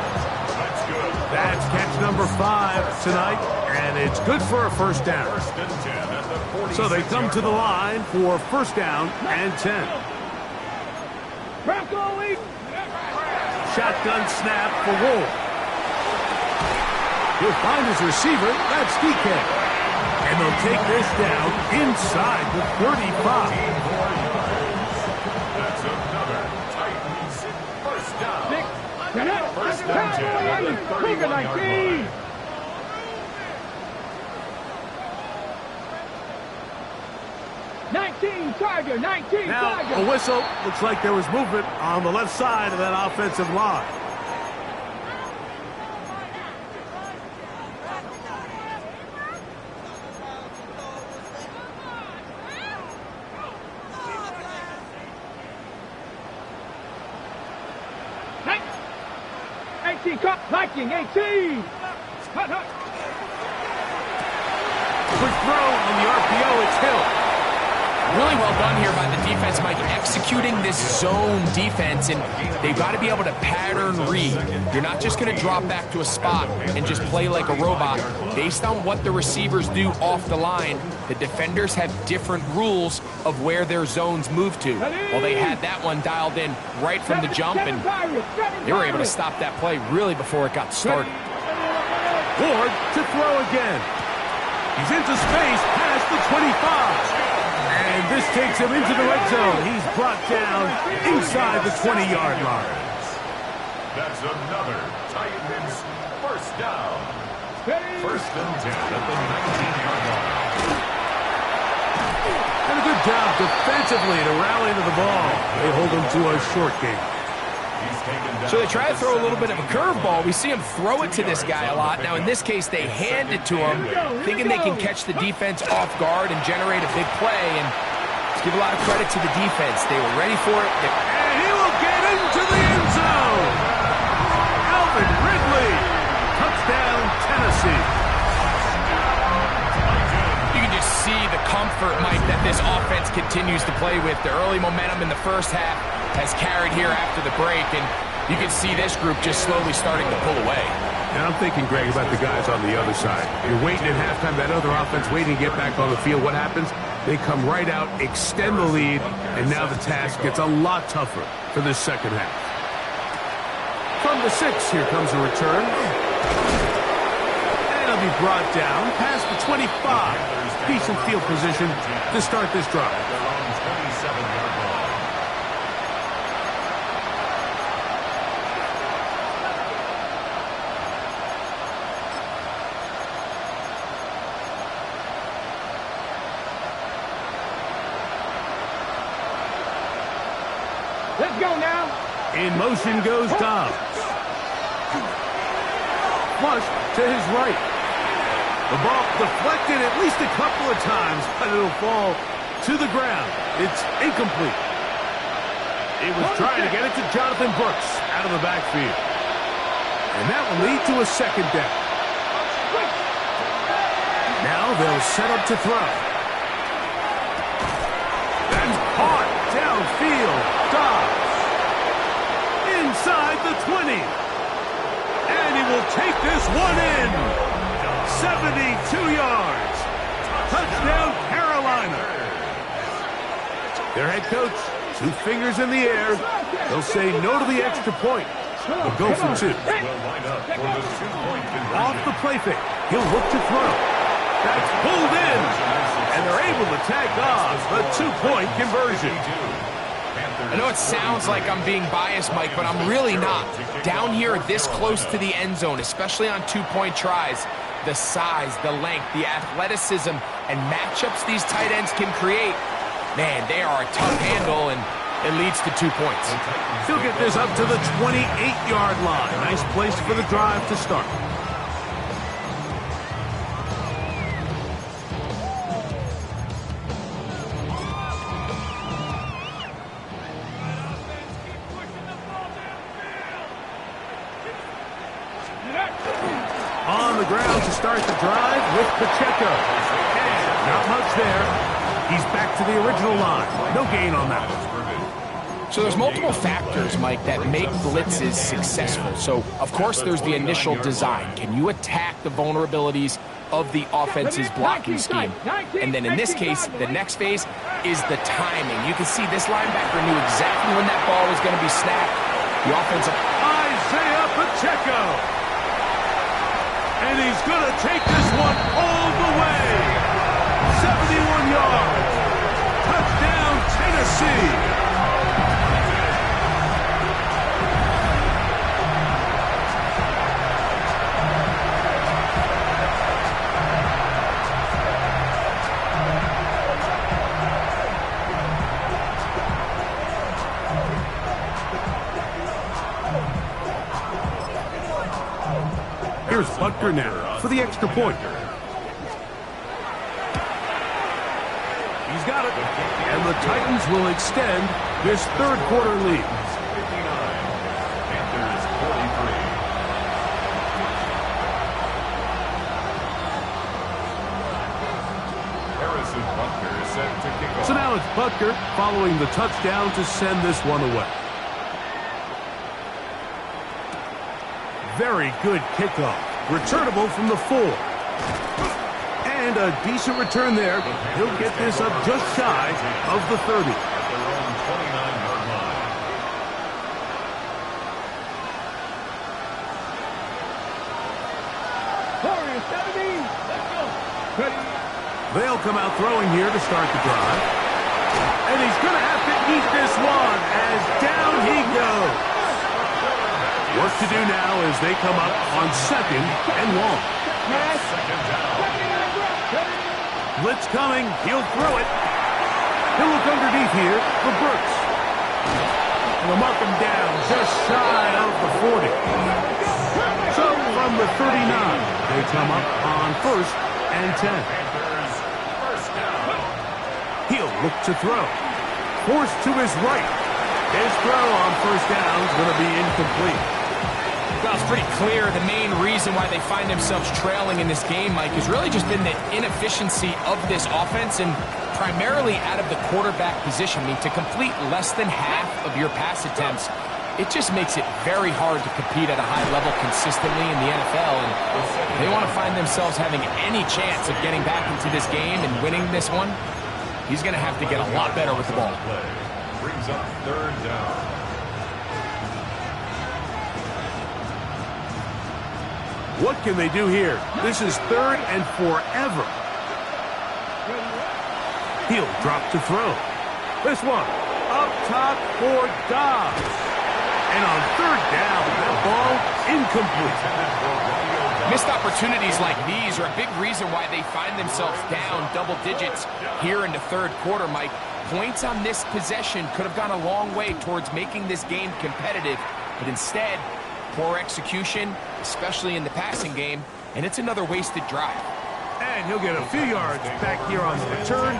That's good. That's catch number 5 tonight, and it's good for a first down. First and 10 at the 46. So they come to the line for first down and 10. Bronco 8. Shotgun snap for Ward. He'll find his receiver. That's DK. And they'll take this down inside the 35. That's another Titans first down. First and 10 at the Cougar 31-yard 19. line. 19 Charger, 19 Now, Charger. a whistle. Looks like there was movement on the left side of that offensive line. Viking 18. Hut, hut. Quick throw on the RPO. It's Hill. Really well done here by the defense, Mike, executing this zone defense, and they've got to be able to pattern read. You're not just going to drop back to a spot and just play like a robot. Based on what the receivers do off the line, the defenders have different rules of where their zones move to. Well, they had that one dialed in right from the jump, and they were able to stop that play really before it got started. Ward to throw again. He's into space past the 25. And this takes him into the red zone. He's brought down inside the 20-yard line. That's another Titans first down. First and 10 at the 19-yard line. And a good job defensively to rally to the ball. They hold him to a short game. He's taken down. So they try to throw a little bit of a curveball. We see him throw it to this guy a lot. Now, in this case, they hand it to him, thinking they can catch the defense off guard and generate a big play. And let's give a lot of credit to the defense. They were ready for it. And he will get into the end zone. Alvin Ridley. Touchdown, Tennessee. You can just see the comfort, Mike, that this offense continues to play with. The early momentum in the first half has carried here after the break, and you can see this group just slowly starting to pull away. And I'm thinking, Greg, about the guys on the other side. You're waiting at halftime, that other offense waiting to get back on the field. What happens? They come right out, extend the lead, and now the task gets a lot tougher for this second half. From the 6, here comes a return. And it'll be brought down past the 25. Decent field position to start this drive. Their own 27-yard line. Let's go now. In motion goes Dobbs. Flush to his right. The ball deflected at least a couple of times, but it'll fall to the ground. It's incomplete. He was trying to get it to Jonathan Brooks out of the backfield. And that will lead to a second down. Now they'll set up to throw. That's caught downfield. Dobbs. Inside the 20. And he will take this one in. 72 yards. Touchdown, Carolina. Their head coach, 2 fingers in the air. They'll say no to the extra point. They'll go for 2. Will line up for the 2-point conversion. Off the play fake. He'll look to throw. That's pulled in. And they're able to tag off the 2-point conversion. I know it sounds like I'm being biased, Mike, but I'm really not. Down here this close to the end zone, especially on 2-point tries, the size, the length, the athleticism, and matchups these tight ends can create, man, they are a tough handle, and it leads to 2 points. He'll get this up to the 28-yard line. Nice place for the drive to start. ground to start the drive with Pacheco. And not much there. He's back to the original line. No gain on that. So there's multiple factors, Mike, that make blitzes successful. So, of course, there's the initial design. Can you attack the vulnerabilities of the offense's blocking scheme? And then in this case, the next phase is the timing. You can see this linebacker knew exactly when that ball was going to be snapped. The offensive... Isaiah Pacheco. And he's going to take this one all the way. 71 yards. Touchdown, Tennessee. Here's Butker now for the extra point. He's got it. And the Titans will extend this third quarter lead. 59. Panthers 43. Harrison Butker is set to kick off. So now it's Butker following the touchdown to send this one away. Very good kickoff. Returnable from the 4. And a decent return there. He'll get this up just shy of the 30. At their own 29-yard line. Warriors 70. Let's go. Ready. They'll come out throwing here to start the drive. And he's going to have to eat this one as down he goes. Work to do now as they come up on 2nd and long. Second down. Blitz coming. He'll throw it. He'll look underneath here for Brooks. And they'll mark him down just shy of the 40. So from the 39, they come up on 1st and 10. Panthers first down. He'll look to throw. Forced to his right. His throw on 1st down is going to be incomplete. Well, it's pretty clear the main reason why they find themselves trailing in this game, Mike, has really just been the inefficiency of this offense and primarily out of the quarterback position. I mean, to complete less than half of your pass attempts, it just makes it very hard to compete at a high level consistently in the NFL. And they want to find themselves having any chance of getting back into this game and winning this one. He's going to have to get a lot better with the ball. Brings up 3rd down. What can they do here? This is 3rd and forever. He'll drop to throw. This one up top for Dobbs. And on 3rd down, that ball incomplete. Missed opportunities like these are a big reason why they find themselves down double digits here in the 3rd quarter, Mike. Points on this possession could have gone a long way towards making this game competitive, but instead, poor execution, especially in the passing game, and it's another wasted drive. And he'll get a few yards back here on the return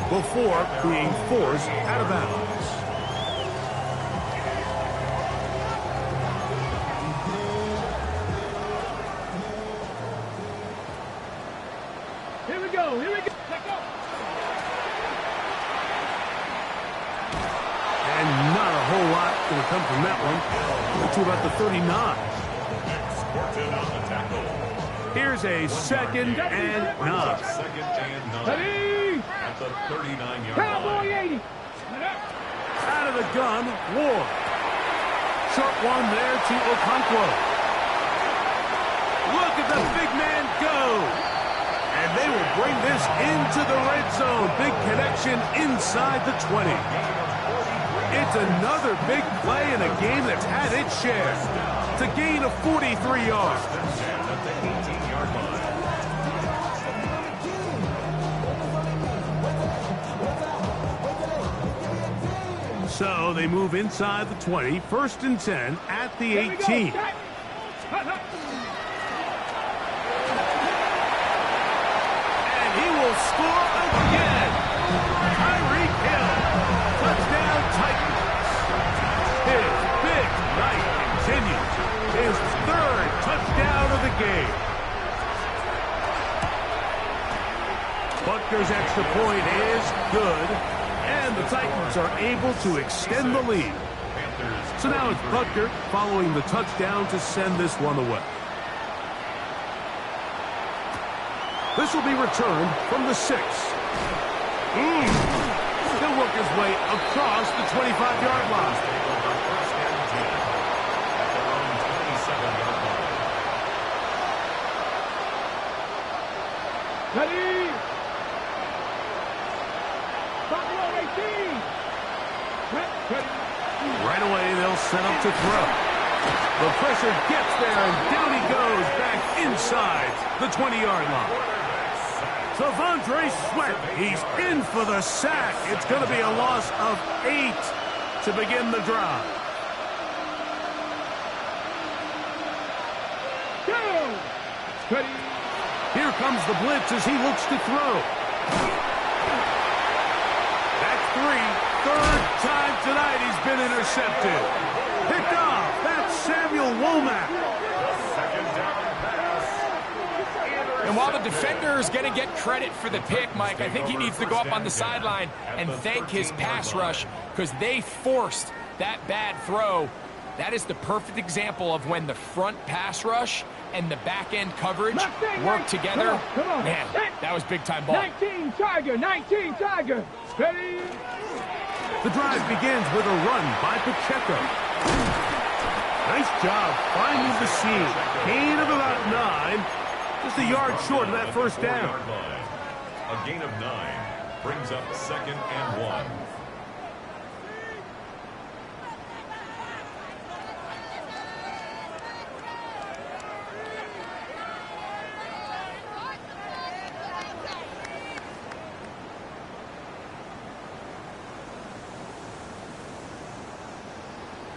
before being forced out of bounds. Here we go. Here we go. Let's go. And not a whole lot going to come from that one. To about the 39. Scorton on the tackle. Here's a 2nd and 9. 2nd and 9. Ready. At the 39-yard Cowboy line. 80. Out of the gun, Ward. Short one there to Okonkwo. Look at the big man go. And they will bring this into the red zone. Big connection inside the 20. It's another big play in a game that's had its share. It's a gain of 43 yards. At the 18-yard line. So they move inside the 20, 1st and 10 at the 18. And he will score again. Tyreek Hill. Touchdown Titans. His big night continues. His 3rd touchdown of the game. Rutgers extra point is good, and the Titans are able to extend the lead. So now it's Butker following the touchdown to send this one away. This will be returned from the 6. He'll work his way across the 25-yard line. Ready? Buffalo 18. Ready. Right away, they'll set up to throw. The pressure gets there, and down he goes back inside the 20-yard line. T'Vondre Sweat, he's in for the sack. It's going to be a loss of 8 to begin the drive. Go. Ready. Here comes the blitz as he looks to throw. That's 3. Third time tonight he's been intercepted. Picked off. That's Samuel Womack. And while the defender is going to get credit for the pick, Mike, I think he needs to go up on the sideline and thank his pass rush because they forced that bad throw. That is the perfect example of when the front pass rush and the back-end coverage work together. Come on. Man, that was big-time ball. 19 Tiger. Ready? The drive begins with a run by Pacheco. Nice job finding the seam. Gain of about 9. Just a yard short of that first down. A gain of 9 brings up 2nd and 1.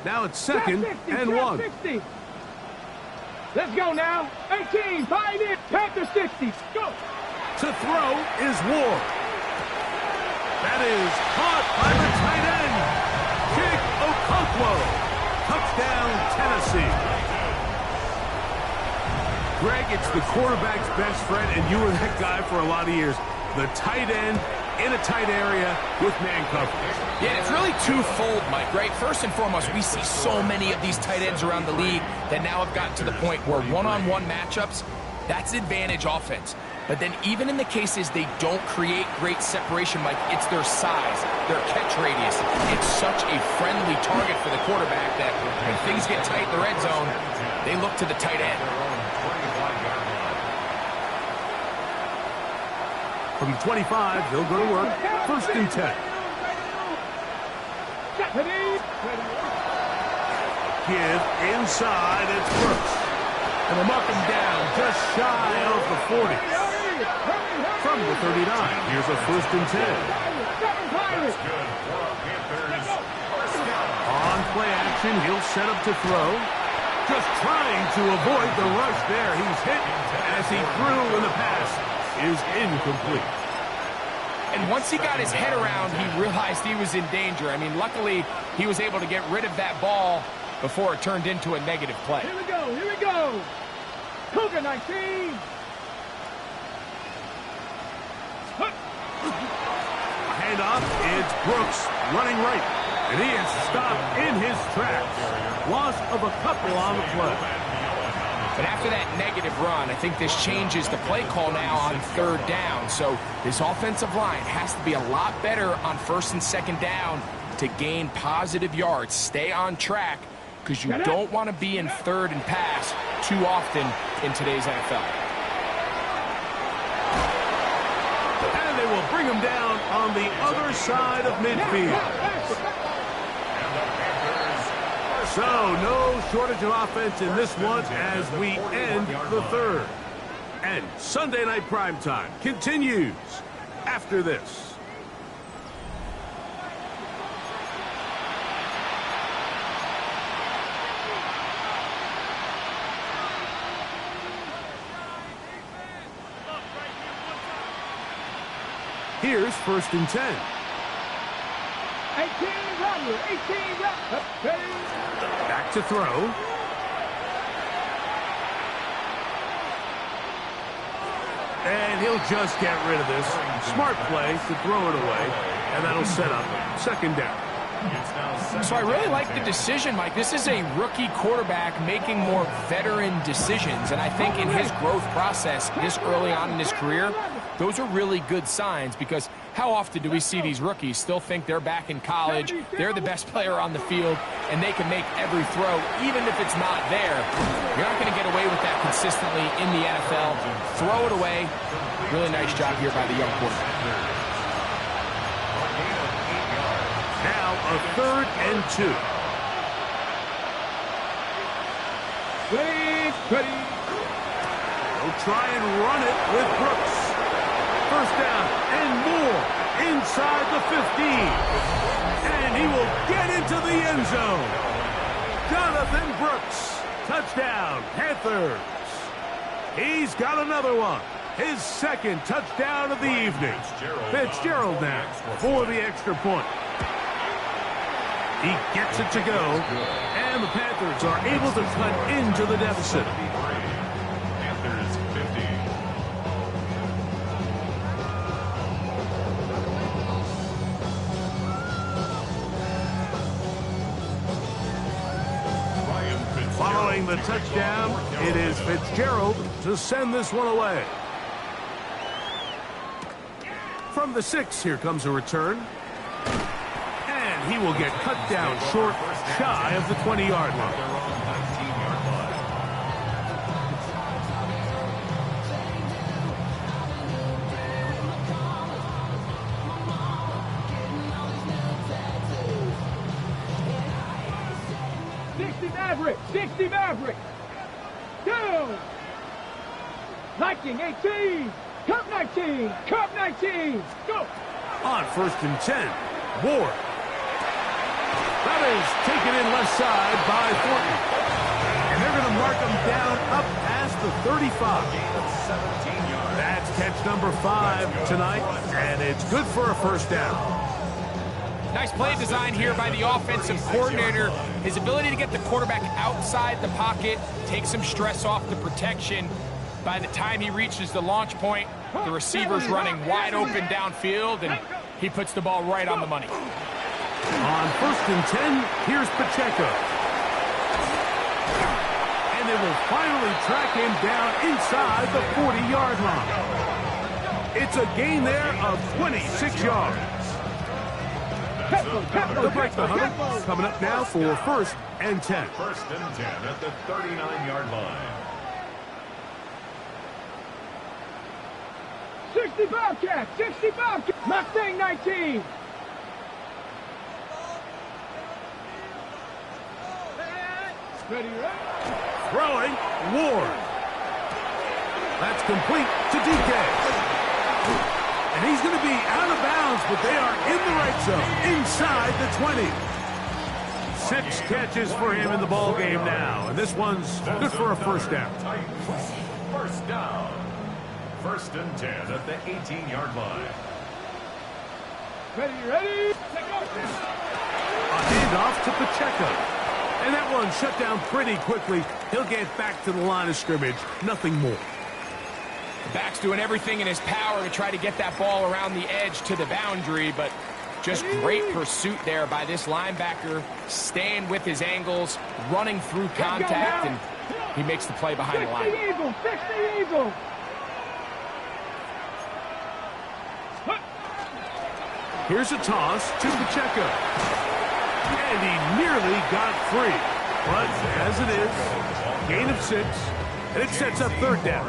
Now it's 2nd and 1. 60. Let's go now. 18, 5 in. Panther 60. Go. To throw is Ward. That is caught by the tight end. Jake Okonkwo. Touchdown, Tennessee. Greg, it's the quarterback's best friend, and you were that guy for a lot of years. The tight end in a tight area with man coverage. Yeah, it's really twofold, Mike, right? First and foremost, we see so many of these tight ends around the league that now have gotten to the point where one-on-one matchups, that's advantage offense. But then even in the cases they don't create great separation, Mike, it's their size, their catch radius. It's such a friendly target for the quarterback that when things get tight in the red zone, they look to the tight end. From the 25, they'll go to work. 1st and 10. Give inside, it's Brooks. And they'll mark him down just shy of the 40. From the 39, here's a 1st and 10. On play action, he'll set up to throw. Just trying to avoid the rush there. He's hit as he threw, and the pass is incomplete. And once he got his head around, he realized he was in danger. I mean, luckily, he was able to get rid of that ball before it turned into a negative play. Here we go. Cougar 19. Handoff, it's Brooks running right. And he is stopped in his tracks. Loss of a couple on the play. But after that negative run, I think this changes the play call now on 3rd down. So this offensive line has to be a lot better on 1st and 2nd down to gain positive yards. Stay on track because you don't want to be in 3rd and pass too often in today's NFL. And they will bring him down on the other side of midfield. So, no shortage of offense in this one as we end the 3rd. And Sunday Night Primetime continues after this. Here's 1st and 10. 18 run. Back to throw. And he'll just get rid of this. Smart play to throw it away, and that'll set up second down. So I really like the decision, Mike. This is a rookie quarterback making more veteran decisions, and I think in his growth process this early on in his career, those are really good signs, because how often do we see these rookies still think they're back in college, they're the best player on the field, and they can make every throw, even if it's not there. You're not going to get away with that consistently in the NFL. Throw it away. Really nice job here by the young quarterback. Now a 3rd and 2. Ready. He'll try and run it with Brooks. First down and more inside the 15. And he will get into the end zone. Jonathan Brooks. Touchdown, Panthers. He's got another one. His 2nd touchdown of the evening. Fitzgerald now for the extra point. He gets it to go, and the Panthers are able to cut into the deficit. Panthers 50. Following the touchdown, it is Fitzgerald to send this one away. From the 6, here comes a return. And he will get cut down short, shy of the 20-yard line. Dixie Maverick. Down. 19, 18. Cup 19. Cup 19. Go. On 1st and 10, Ward. That is taken in left side by Thornton. And they're going to mark him down up past the 35. That's catch number 5 tonight, and it's good for a first down. Nice play design here by the offensive coordinator. His ability to get the quarterback outside the pocket, take some stress off the protection. By the time he reaches the launch point, the receiver's running wide open downfield, and he puts the ball right on the money. On 1st and 10, here's Pacheco. And they will finally track him down inside the 40-yard line. It's a gain there of 26 yards. The break the huddle coming up now for 1st and 10. 1st and 10 at the 39-yard line. 60 Bobcats. 60 Bobcats. Mustang 19. Ready. Throwing, Ward. That's complete to DK. And he's going to be out of bounds, but they are in the right zone, inside the 20. 6 catches for him in the ball game now, and this one's good for a first down. First down. 1st and 10 at the 18-yard line. Ready. A handoff to Pacheco. And that one shut down pretty quickly. He'll get back to the line of scrimmage. Nothing more. The back's doing everything in his power to try to get that ball around the edge to the boundary, but just great pursuit there by this linebacker, staying with his angles, running through contact, and he makes the play behind the line. 60 Eagles. 60 Eagles. Here's a toss to Pacheco. And he nearly got free. But as it is, gain of 6, and it sets up 3rd down.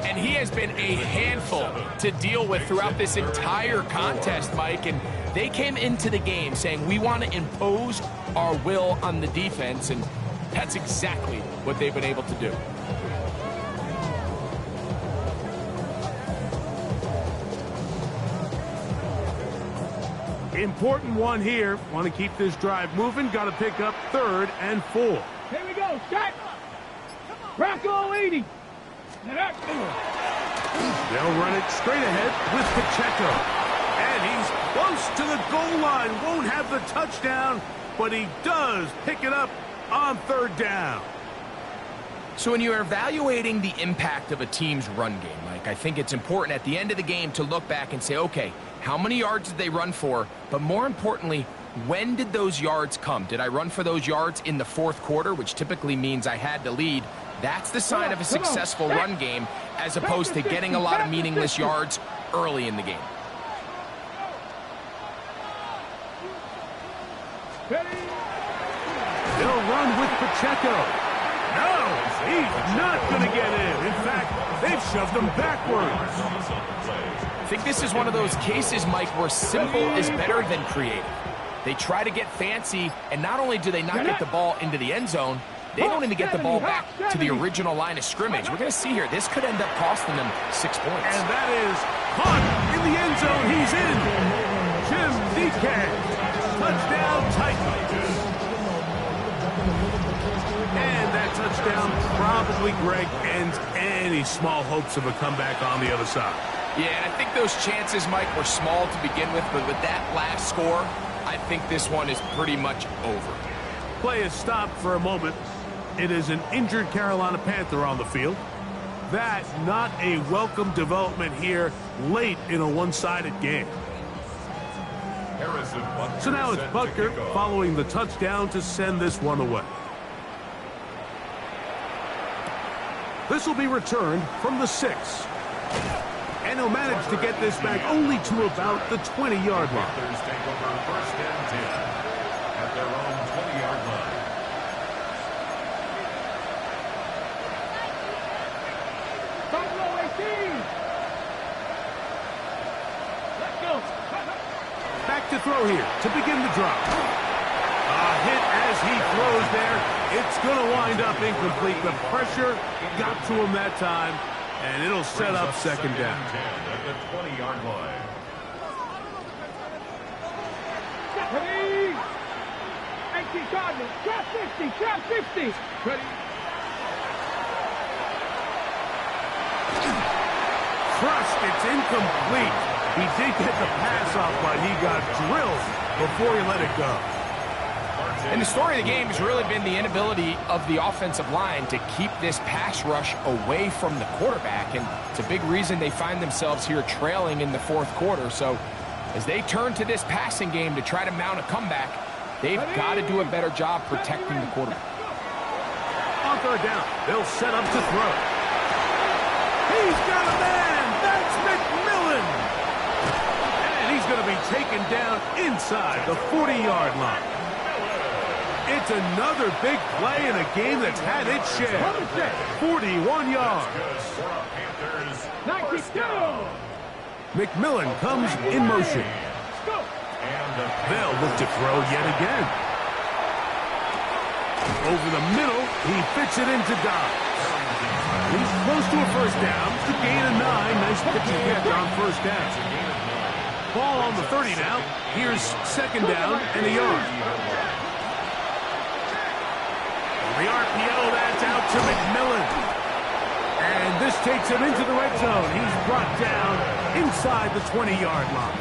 And he has been a handful to deal with throughout this entire contest, Mike. And they came into the game saying, we want to impose our will on the defense. And that's exactly what they've been able to do. Important one here. Want to keep this drive moving. Got to pick up 3rd and 4. Here we go. Set. Rocco 80. They'll run it straight ahead with Pacheco. And he's close to the goal line. Won't have the touchdown, but he does pick it up on 3rd down. So when you're evaluating the impact of a team's run game, Mike, Mike. I think it's important at the end of the game to look back and say, okay, how many yards did they run for? But more importantly, when did those yards come? Did I run for those yards in the fourth quarter, which typically means I had to lead? That's the sign of a successful run game, as opposed to getting a lot of meaningless yards early in the game. They'll run with Pacheco. No, he's not going to get in. In fact, they've shoved him backwards. I think this is one of those cases, Mike, where simple is better than creative. They try to get fancy, and not only do they not get the ball into the end zone, they don't even get the ball back to the original line of scrimmage. We're going to see here, this could end up costing them 6 points. And that is caught in the end zone. He's in. Jim Deacon. Touchdown, Titans. And that touchdown probably, Greg, ends any small hopes of a comeback on the other side. Yeah, and I think those chances, Mike, were small to begin with, but with that last score, I think this one is pretty much over. Play is stopped for a moment. It is an injured Carolina Panther on the field. That's not a welcome development here late in a one-sided game. So now it's Butker following the touchdown to send this one away. This will be returned from the 6. And he'll manage to get this back only to about the 20-yard line. Panthers take over first and 10 at their own 20-yard line. Let's go. Back to throw here to begin the drive. A hit as he throws there. It's going to wind up incomplete. The pressure got to him that time, and it'll set up second down. 10 at the 20-yard line. Ready? 18 Cardinals. Trap 50. Trap 50. Ready? Crushed. It's incomplete. He did get the pass off, but he got drilled before he let it go. And the story of the game has really been the inability of the offensive line to keep this pass rush away from the quarterback. And it's a big reason they find themselves here trailing in the fourth quarter. So as they turn to this passing game to try to mount a comeback, they've got to do a better job protecting the quarterback. On third down, they'll set up to throw. He's got a man. That's McMillan. And he's going to be taken down inside the 40-yard line. It's another big play in a game that's had its share. 41 yards. 92. McMillan comes in motion. They'll look to throw yet again. Over the middle, he fits it into Dobbs. He's close to a first down. The gain of 9. Nice pitch and catch on first down. Ball on the 30 now. Here's second down and a yard. The RPO, that's out to McMillan. And this takes him into the red zone. He's brought down inside the 20-yard line.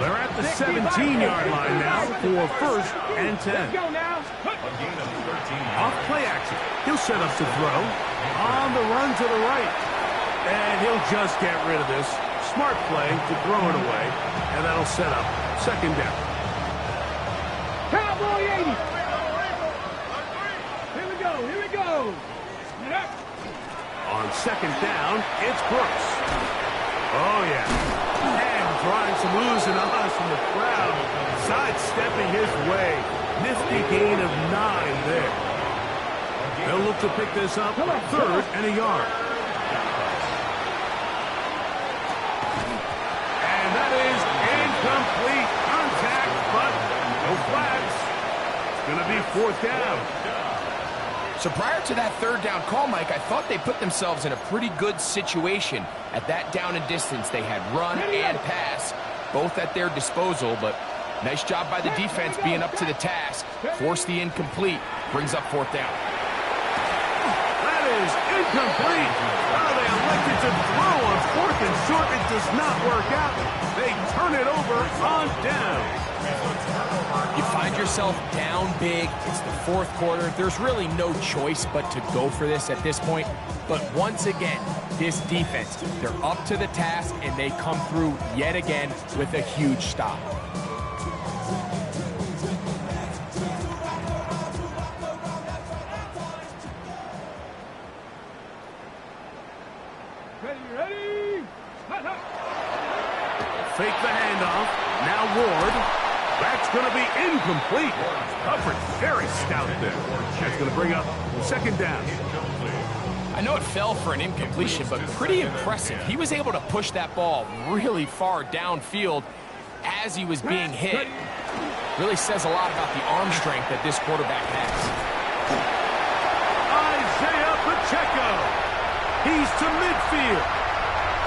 They're at the 17-yard line now for first and 10. Let's go now. Off play action. He'll set up to throw. On the run to the right. And he'll just get rid of this. Smart play to throw it away. And that'll set up second down. Cowboy 80. Here we go. On second down, it's Brooks. Oh, yeah. And drawing some oohs and ahs from the crowd. Sidestepping his way. Nifty gain of 9 there. They'll look to pick this up third and a yard. And that is incomplete. Contact, but no flags. It's going to be fourth down. So prior to that third down call, Mike, I thought they put themselves in a pretty good situation at that down and distance. They had run and pass, both at their disposal, but nice job by the defense being up to the task. Forced the incomplete, brings up fourth down. That is incomplete. Oh, they elected to throw on fourth and short. It does not work out. They turn it over on down. You find yourself down big. It's the fourth quarter. There's really no choice but to go for this at this point. But once again, this defense, they're up to the task, and they come through yet again with a huge stop. Ready? Fake the handoff. Now Ward. That's going to be incomplete. Coverage very stout there. That's going to bring up second down. I know it fell for an incompletion, but pretty impressive. He was able to push that ball really far downfield as he was being hit. Really says a lot about the arm strength that this quarterback has. Isaiah Pacheco. He's to midfield.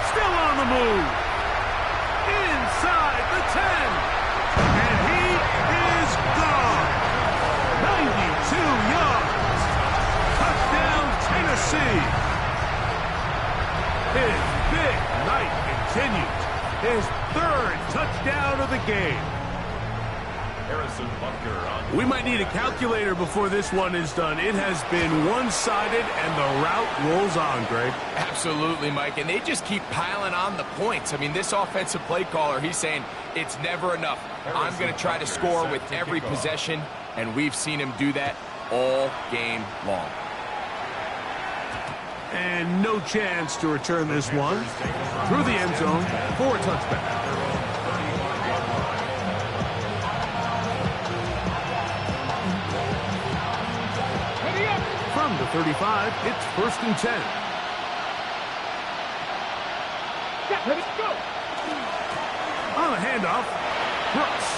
Still on the move. Inside the 10. And he is gone. 92 yards. Touchdown, Tennessee. His big night continues. His third touchdown of the game. Harrison Butker on. We might need a calculator before this one is done. It has been one-sided, and the route rolls on, Greg. Absolutely, Mike, and they just keep piling on the points. I mean, this offensive play caller, he's saying it's never enough. I'm going to try to score with every possession, and we've seen him do that all game long. And no chance to return this one. Through the end zone for a touchback. From the 35, it's 1st and 10. Ready, go! On the handoff, Brooks.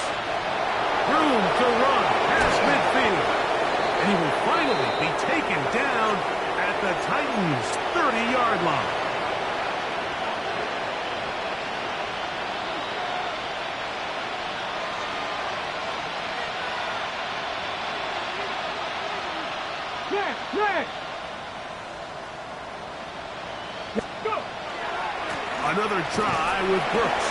Room to run past midfield. And he will finally be taken down at the Titans' 30-yard line. Red! Go! Another try with Brooks.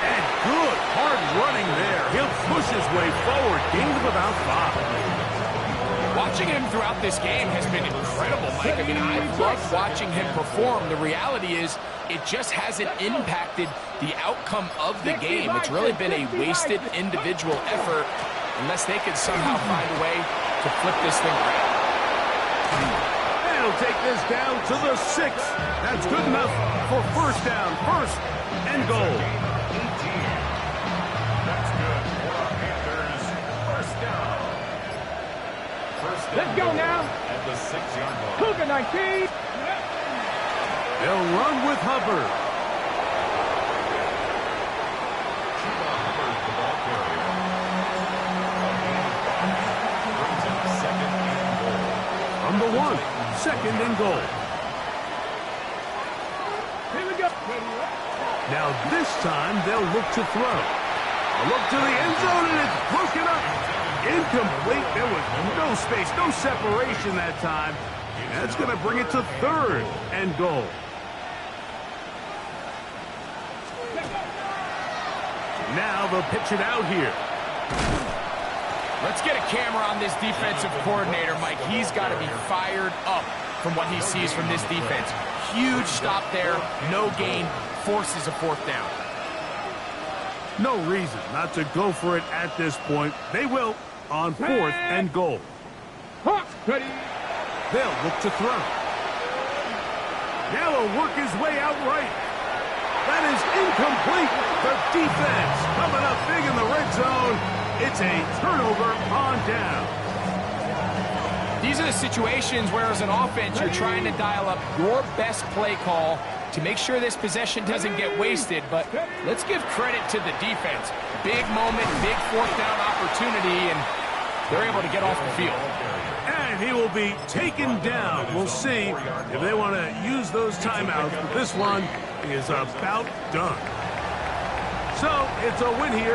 And good hard running there. He'll push his way forward. Gain of about 5. Watching him throughout this game has been incredible, Mike. I mean, I've loved watching him perform. The reality is it just hasn't impacted the outcome of the game. It's really been a wasted individual effort unless they can somehow find a way to flip this thing around. They'll take this down to the 6. That's good enough for first down. First and goal. That's good for our Panthers. First down. Let's go now. At the 6-yard line. Cougar 19. They'll run with Hubbard. Chuba Hubbard, the ball carrier. Brings up second and goal. From the 1. Second and goal. Here we go. Now this time they'll look to throw. A look to the end zone, and it's broken up. Incomplete. There was no space, no separation that time. That's going to bring it to third and goal. Now they'll pitch it out here. Let's get a camera on this defensive coordinator, Mike. He's got to be fired up from what he sees from this defense. Huge stop there, no gain, forces a fourth down. No reason not to go for it at this point. They will on 4th and goal. Hawk, ready. They'll look to throw. Now he'll work his way out right. That is incomplete. The defense coming up big in the red zone. It's a turnover on down. These are the situations where, as an offense, you're trying to dial up your best play call to make sure this possession doesn't get wasted. But let's give credit to the defense. Big moment, big fourth down opportunity, and they're able to get off the field. And he will be taken down. We'll see if they want to use those timeouts. But this one is about done. So it's a win here.